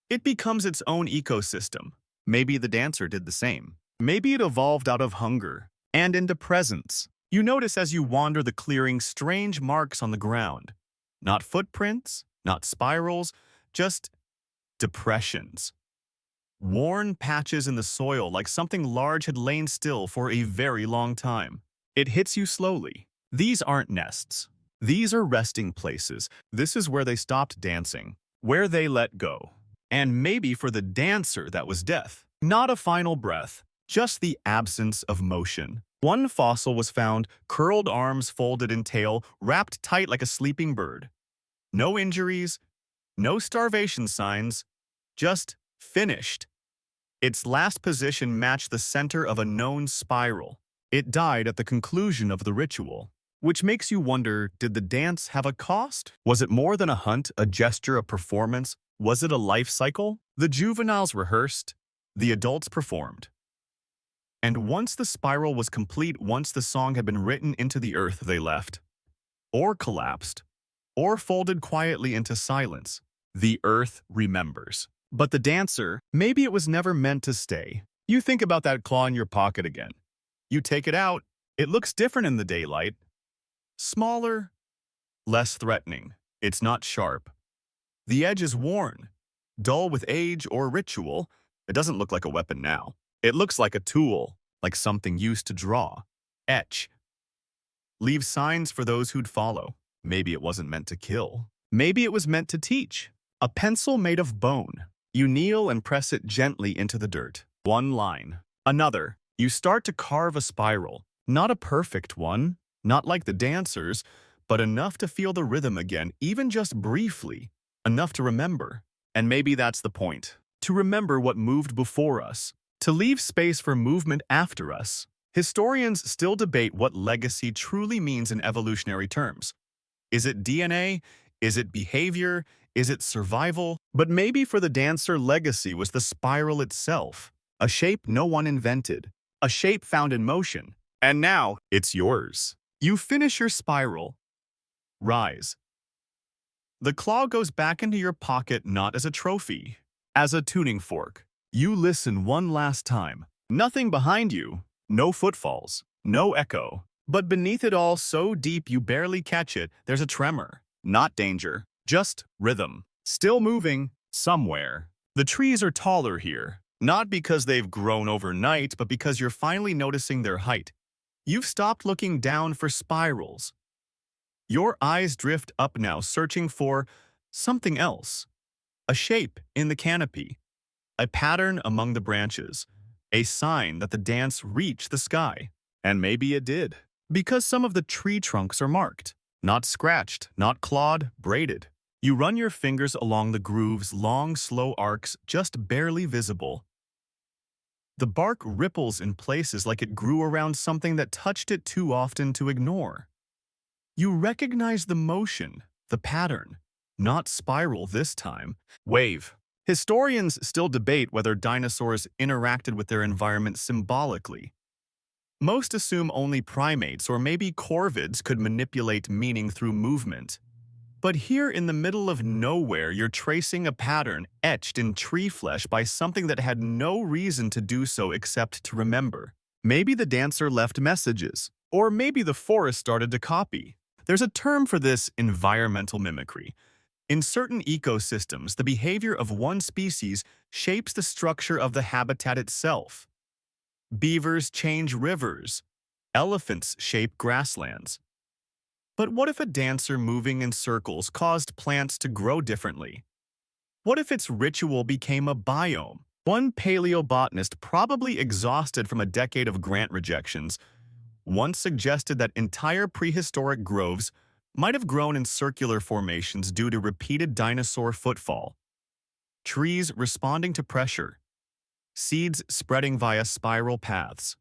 It becomes its own ecosystem. Maybe the dancer did the same. Maybe it evolved out of hunger and into presence. You notice as you wander the clearing strange marks on the ground. Not footprints, not spirals, just depressions. Worn patches in the soil like something large had lain still for a very long time. It hits you slowly. These aren't nests. These are resting places. This is where they stopped dancing, where they let go. And maybe for the dancer that was death. Not a final breath, just the absence of motion. One fossil was found, curled arms folded in tail, wrapped tight like a sleeping bird. No injuries, no starvation signs, just finished. Its last position matched the center of a known spiral. It died at the conclusion of the ritual. Which makes you wonder, did the dance have a cost? Was it more than a hunt, a gesture, a performance? Was it a life cycle? The juveniles rehearsed, the adults performed. And once the spiral was complete, once the song had been written into the earth, they left. Or collapsed. Or folded quietly into silence. The earth remembers. But the dancer, maybe it was never meant to stay. You think about that claw in your pocket again. You take it out. It looks different in the daylight. Smaller, less threatening. It's not sharp. The edge is worn, dull with age or ritual. It doesn't look like a weapon now. It looks like a tool, like something used to draw, etch, leave signs for those who'd follow. Maybe it wasn't meant to kill. Maybe it was meant to teach. A pencil made of bone. You kneel and press it gently into the dirt. One line. Another. You start to carve a spiral. Not a perfect one, not like the dancers, but enough to feel the rhythm again, even just briefly. Enough to remember. And maybe that's the point. To remember what moved before us. To leave space for movement after us. Historians still debate what legacy truly means in evolutionary terms. Is it DNA? Is it behavior? Is it survival? But maybe for the dancer, legacy was the spiral itself. A shape no one invented. A shape found in motion. And now, it's yours. You finish your spiral. Rise. The claw goes back into your pocket not as a trophy, as a tuning fork. You listen one last time. Nothing behind you. No footfalls. No echo. But beneath it all, so deep you barely catch it, there's a tremor. Not danger. Just rhythm. Still moving. Somewhere. The trees are taller here. Not because they've grown overnight, but because you're finally noticing their height. You've stopped looking down for spirals. Your eyes drift up now, searching for something else. A shape in the canopy. A pattern among the branches. A sign that the dance reached the sky. And maybe it did. Because some of the tree trunks are marked. Not scratched, not clawed, braided. You run your fingers along the grooves, long, slow arcs, just barely visible. The bark ripples in places like it grew around something that touched it too often to ignore. You recognize the motion, the pattern. Not spiral this time. Wave. Historians still debate whether dinosaurs interacted with their environment symbolically. Most assume only primates or maybe corvids could manipulate meaning through movement. But here in the middle of nowhere, you're tracing a pattern etched in tree flesh by something that had no reason to do so except to remember. Maybe the dancer left messages, or maybe the forest started to copy. There's a term for this: environmental mimicry. In certain ecosystems, the behavior of one species shapes the structure of the habitat itself. Beavers change rivers. Elephants shape grasslands. But what if a dancer moving in circles caused plants to grow differently? What if its ritual became a biome? One paleobotanist, probably exhausted from a decade of grant rejections, once suggested that entire prehistoric groves might have grown in circular formations due to repeated dinosaur footfall. Trees responding to pressure. Seeds spreading via spiral paths.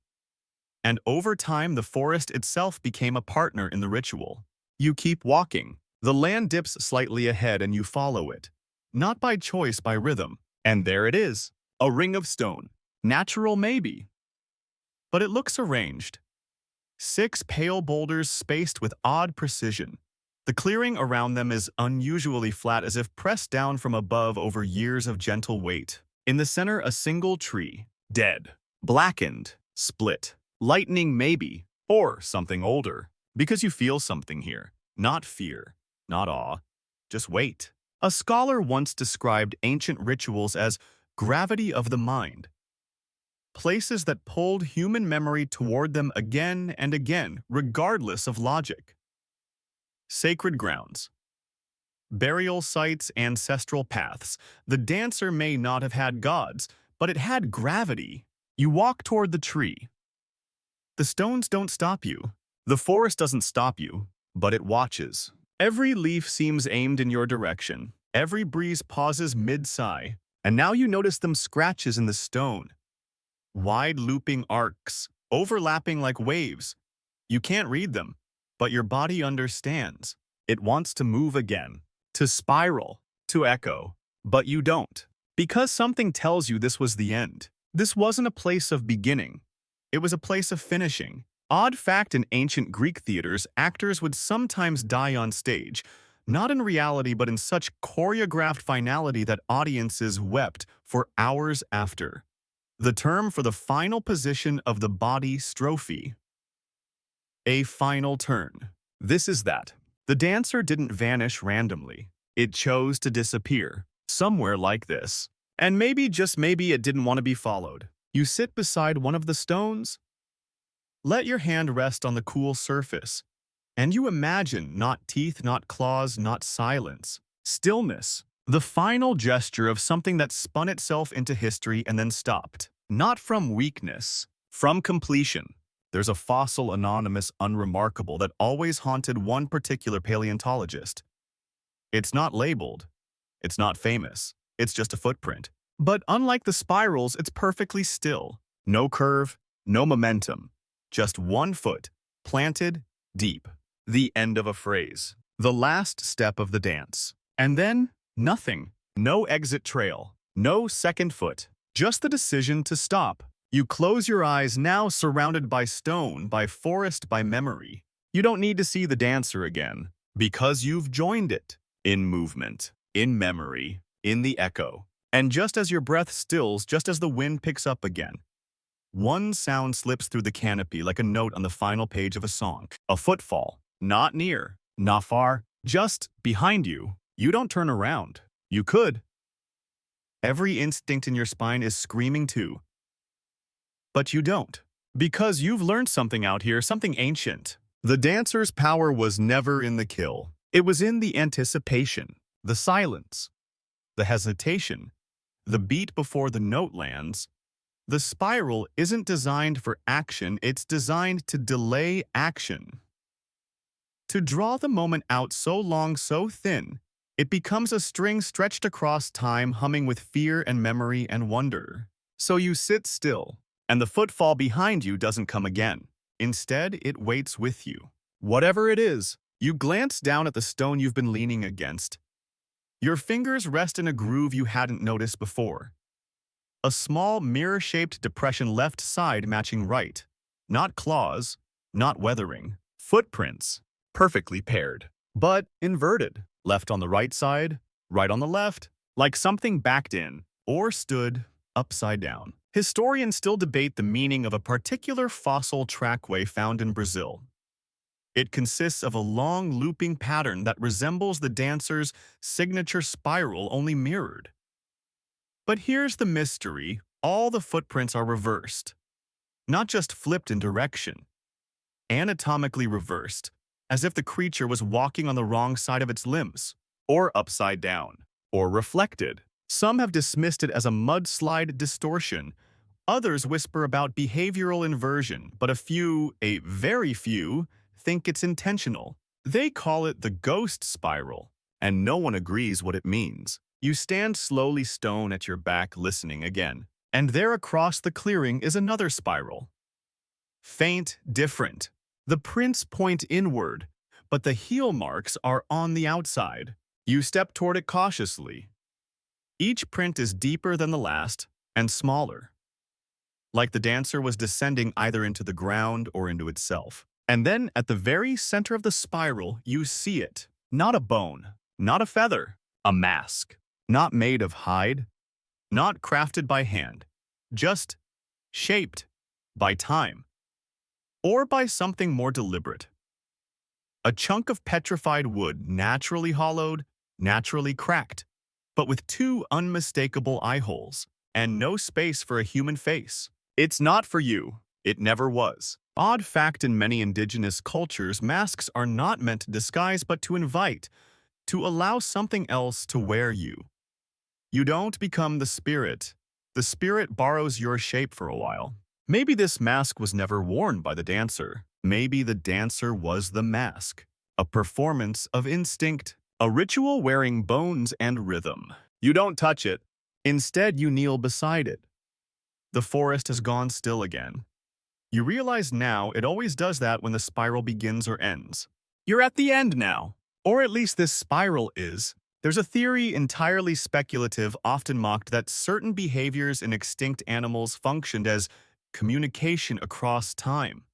And over time, the forest itself became a partner in the ritual. You keep walking. The land dips slightly ahead and you follow it. Not by choice, by rhythm. And there it is. A ring of stone. Natural, maybe. But it looks arranged. 6 pale boulders spaced with odd precision. The clearing around them is unusually flat, as if pressed down from above over years of gentle weight. In the center, a single tree. Dead. Blackened. Split. Lightning, maybe. Or something older. Because you feel something here. Not fear. Not awe. Just wait. A scholar once described ancient rituals as gravity of the mind. Places that pulled human memory toward them again and again, regardless of logic. Sacred grounds. Burial sites, ancestral paths. The dancer may not have had gods, but it had gravity. You walk toward the tree. The stones don't stop you. The forest doesn't stop you, but it watches. Every leaf seems aimed in your direction. Every breeze pauses mid-sigh, and now you notice them scratches in the stone. Wide looping arcs, overlapping like waves. You can't read them, but your body understands. It wants to move again, to spiral, to echo. But you don't, because something tells you this was the end. This wasn't a place of beginning. It was a place of finishing. Odd fact, in ancient Greek theaters, actors would sometimes die on stage, not in reality but in such choreographed finality that audiences wept for hours after. The term for the final position of the body, strophe. A final turn. This is that. The dancer didn't vanish randomly. It chose to disappear, somewhere like this. And maybe, just maybe, it didn't want to be followed. You sit beside one of the stones. Let your hand rest on the cool surface, and you imagine not teeth, not claws, not silence. Stillness. The final gesture of something that spun itself into history and then stopped. Not from weakness, from completion. There's a fossil, anonymous, unremarkable, that always haunted one particular paleontologist. It's not labeled. It's not famous. It's just a footprint. But unlike the spirals, it's perfectly still. No curve, no momentum. Just one foot, planted, deep. The end of a phrase. The last step of the dance. And then, nothing. No exit trail. No second foot. Just the decision to stop. You close your eyes, now surrounded by stone, by forest, by memory. You don't need to see the dancer again, because you've joined it. In movement, in memory, in the echo. And just as your breath stills, just as the wind picks up again, one sound slips through the canopy like a note on the final page of a song. A footfall. Not near, not far, just behind you. You don't turn around. You could. Every instinct in your spine is screaming too. But you don't. Because you've learned something out here, something ancient. The dancer's power was never in the kill. It was in the anticipation, the silence, the hesitation, the beat before the note lands. The spiral isn't designed for action, it's designed to delay action. To draw the moment out so long, so thin, it becomes a string stretched across time, humming with fear and memory and wonder. So you sit still, and the footfall behind you doesn't come again. Instead, it waits with you. Whatever it is, you glance down at the stone you've been leaning against. Your fingers rest in a groove you hadn't noticed before. A small mirror-shaped depression left side matching right. Not claws, not weathering. Footprints, perfectly paired, but inverted. Left on the right side, right on the left, like something backed in or stood upside down. Historians still debate the meaning of a particular fossil trackway found in Brazil. It consists of a long looping pattern that resembles the dancer's signature spiral, only mirrored. But here's the mystery. All the footprints are reversed. Not just flipped in direction. Anatomically reversed, as if the creature was walking on the wrong side of its limbs, or upside down, or reflected. Some have dismissed it as a mudslide distortion. Others whisper about behavioral inversion, but a very few, think it's intentional. They call it the ghost spiral, and no one agrees what it means. You stand slowly, stone at your back, listening again. And there across the clearing is another spiral. Faint, different. The prints point inward, but the heel marks are on the outside. You step toward it cautiously. Each print is deeper than the last and smaller, like the dancer was descending either into the ground or into itself. And then, at the very center of the spiral, you see it. Not a bone, not a feather, a mask. Not made of hide, not crafted by hand, just shaped by time, or by something more deliberate. A chunk of petrified wood, naturally hollowed, naturally cracked, but with two unmistakable eye holes and no space for a human face. It's not for you. It never was. Odd fact, in many indigenous cultures, masks are not meant to disguise but to invite, to allow something else to wear you. You don't become the spirit. The spirit borrows your shape for a while. Maybe this mask was never worn by the dancer. Maybe the dancer was the mask. A performance of instinct. A ritual wearing bones and rhythm. You don't touch it. Instead, you kneel beside it. The forest has gone still again. You realize now it always does that when the spiral begins or ends. You're at the end now. Or at least this spiral is. There's a theory, entirely speculative, often mocked, that certain behaviors in extinct animals functioned as communication across time.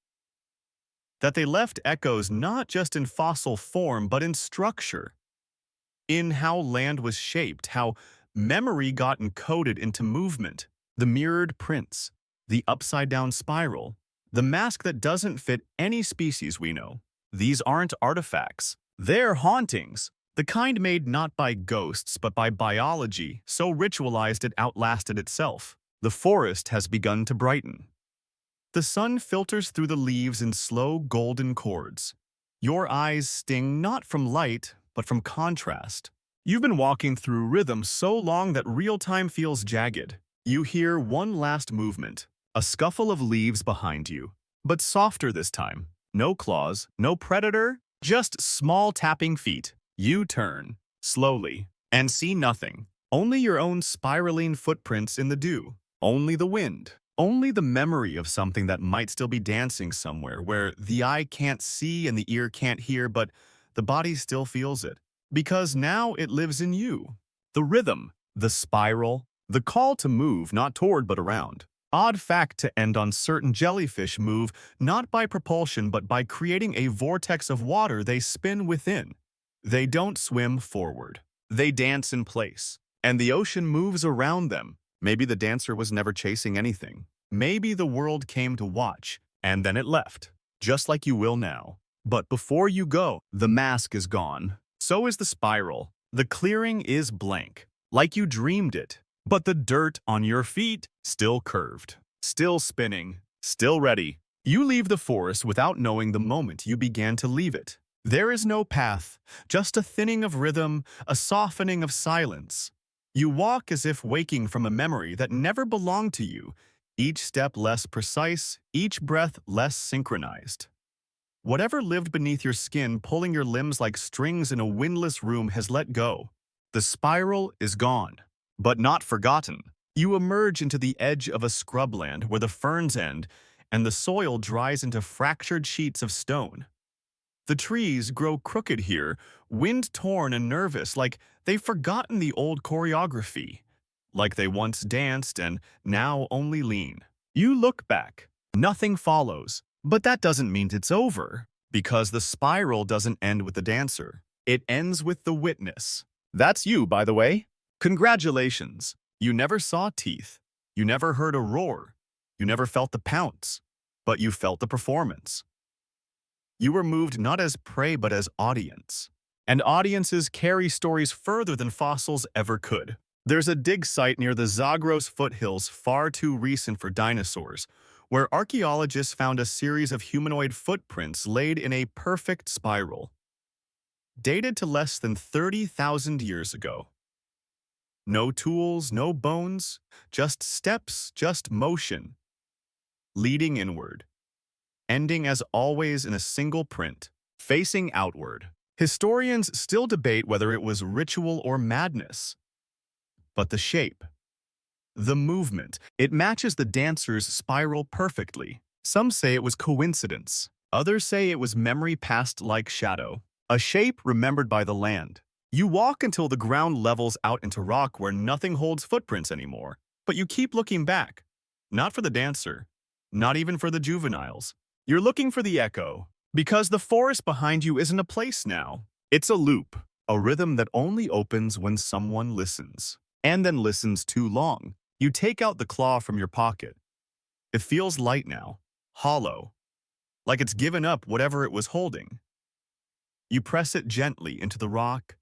That they left echoes not just in fossil form, but in structure. In how land was shaped, how memory got encoded into movement. The mirrored prints, the upside-down spiral, the mask that doesn't fit any species we know. These aren't artifacts. They're hauntings. The kind made not by ghosts, but by biology, so ritualized it outlasted itself. The forest has begun to brighten. The sun filters through the leaves in slow golden chords. Your eyes sting not from light, but from contrast. You've been walking through rhythm so long that real time feels jagged. You hear one last movement, a scuffle of leaves behind you, but softer this time. No claws, no predator, just small tapping feet. You turn, slowly, and see nothing. Only your own spiraling footprints in the dew. Only the wind. Only the memory of something that might still be dancing somewhere, where the eye can't see and the ear can't hear, but the body still feels it. Because now it lives in you. The rhythm, the spiral, the call to move not toward but around. Odd fact to end on: certain jellyfish move not by propulsion but by creating a vortex of water they spin within. They don't swim forward. They dance in place. And the ocean moves around them. Maybe the dancer was never chasing anything. Maybe the world came to watch, and then it left. Just like you will now. But before you go, the mask is gone. So is the spiral. The clearing is blank. Like you dreamed it. But the dirt on your feet, still curved, still spinning, still ready. You leave the forest without knowing the moment you began to leave it. There is no path, just a thinning of rhythm, a softening of silence. You walk as if waking from a memory that never belonged to you, each step less precise, each breath less synchronized. Whatever lived beneath your skin, pulling your limbs like strings in a windless room, has let go. The spiral is gone. But not forgotten. You emerge into the edge of a scrubland where the ferns end and the soil dries into fractured sheets of stone. The trees grow crooked here, wind-torn and nervous, like they've forgotten the old choreography, like they once danced and now only lean. You look back. Nothing follows. But that doesn't mean it's over, because the spiral doesn't end with the dancer. It ends with the witness. That's you, by the way. Congratulations. You never saw teeth. You never heard a roar. You never felt the pounce. But you felt the performance. You were moved not as prey but as audience. And audiences carry stories further than fossils ever could. There's a dig site near the Zagros foothills, far too recent for dinosaurs, where archaeologists found a series of humanoid footprints laid in a perfect spiral, dated to less than 30,000 years ago. No tools, no bones, just steps, just motion, leading inward, ending as always in a single print, facing outward. Historians still debate whether it was ritual or madness. But the shape, the movement, it matches the dancer's spiral perfectly. Some say it was coincidence. Others say it was memory passed like shadow, a shape remembered by the land. You walk until the ground levels out into rock where nothing holds footprints anymore, but you keep looking back. Not for the dancer, not even for the juveniles. You're looking for the echo, because the forest behind you isn't a place now. It's a loop, a rhythm that only opens when someone listens, and then listens too long. You take out the claw from your pocket. It feels light now, hollow, like it's given up whatever it was holding. You press it gently into the rock.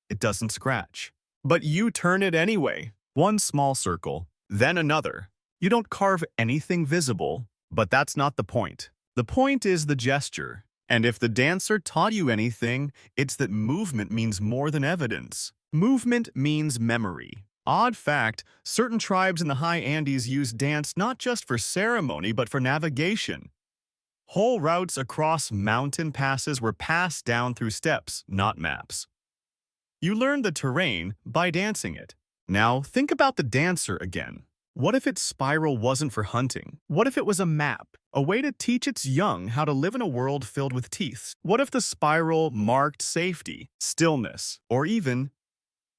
It doesn't scratch. But you turn it anyway. One small circle, then another. You don't carve anything visible, but that's not the point. The point is the gesture. And if the dancer taught you anything, it's that movement means more than evidence. Movement means memory. Odd fact, certain tribes in the high Andes use dance not just for ceremony but for navigation. Whole routes across mountain passes were passed down through steps, not maps. You learned the terrain by dancing it. Now think about the dancer again. What if its spiral wasn't for hunting? What if it was a map, a way to teach its young how to live in a world filled with teeth? What if the spiral marked safety, stillness, or even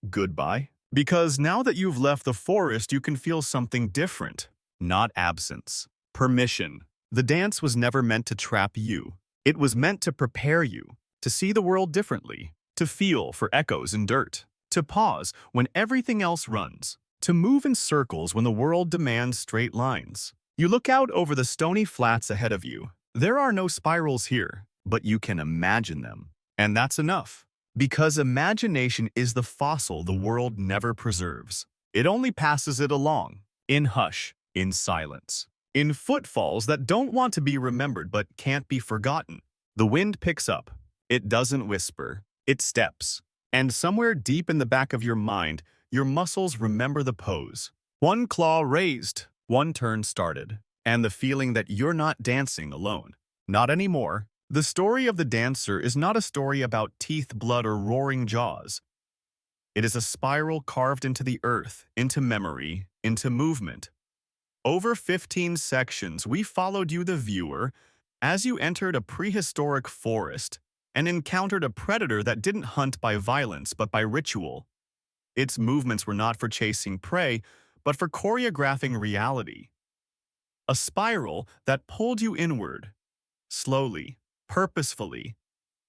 goodbye? Because now that you've left the forest, you can feel something different, not absence. Permission. The dance was never meant to trap you. It was meant to prepare you, to see the world differently, to feel for echoes in dirt, to pause when everything else runs, to move in circles when the world demands straight lines. You look out over the stony flats ahead of you. There are no spirals here, but you can imagine them. And that's enough. Because imagination is the fossil the world never preserves. It only passes it along, in hush, in silence, in footfalls that don't want to be remembered but can't be forgotten. The wind picks up. It doesn't whisper. It steps. And somewhere deep in the back of your mind, your muscles remember the pose. One claw raised, one turn started, and the feeling that you're not dancing alone. Not anymore. The story of the dancer is not a story about teeth, blood, or roaring jaws. It is a spiral carved into the earth, into memory, into movement. Over 15 sections, we followed you, the viewer, as you entered a prehistoric forest and encountered a predator that didn't hunt by violence but by ritual. Its movements were not for chasing prey, but for choreographing reality. A spiral that pulled you inward, slowly, purposefully,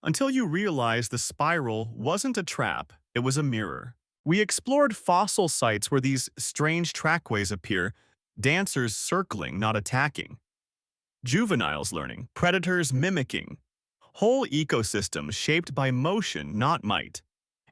until you realized the spiral wasn't a trap, it was a mirror. We explored fossil sites where these strange trackways appear, dancers circling, not attacking, juveniles learning, predators mimicking, whole ecosystems shaped by motion, not might.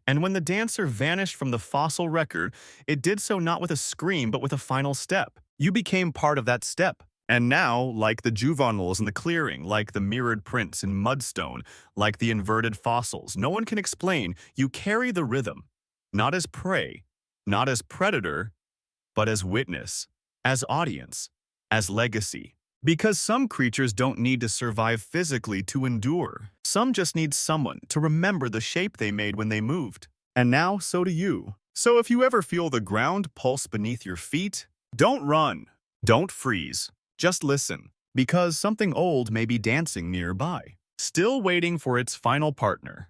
And when the dancer vanished from the fossil record, it did so not with a scream but with a final step. You became part of that step. And now, like the juveniles in the clearing, like the mirrored prints in mudstone, like the inverted fossils, no one can explain, you carry the rhythm, not as prey, not as predator, but as witness, as audience, as legacy. Because some creatures don't need to survive physically to endure. Some just need someone to remember the shape they made when they moved. And now, so do you. So if you ever feel the ground pulse beneath your feet, don't run, don't freeze. Just listen, because something old may be dancing nearby, still waiting for its final partner.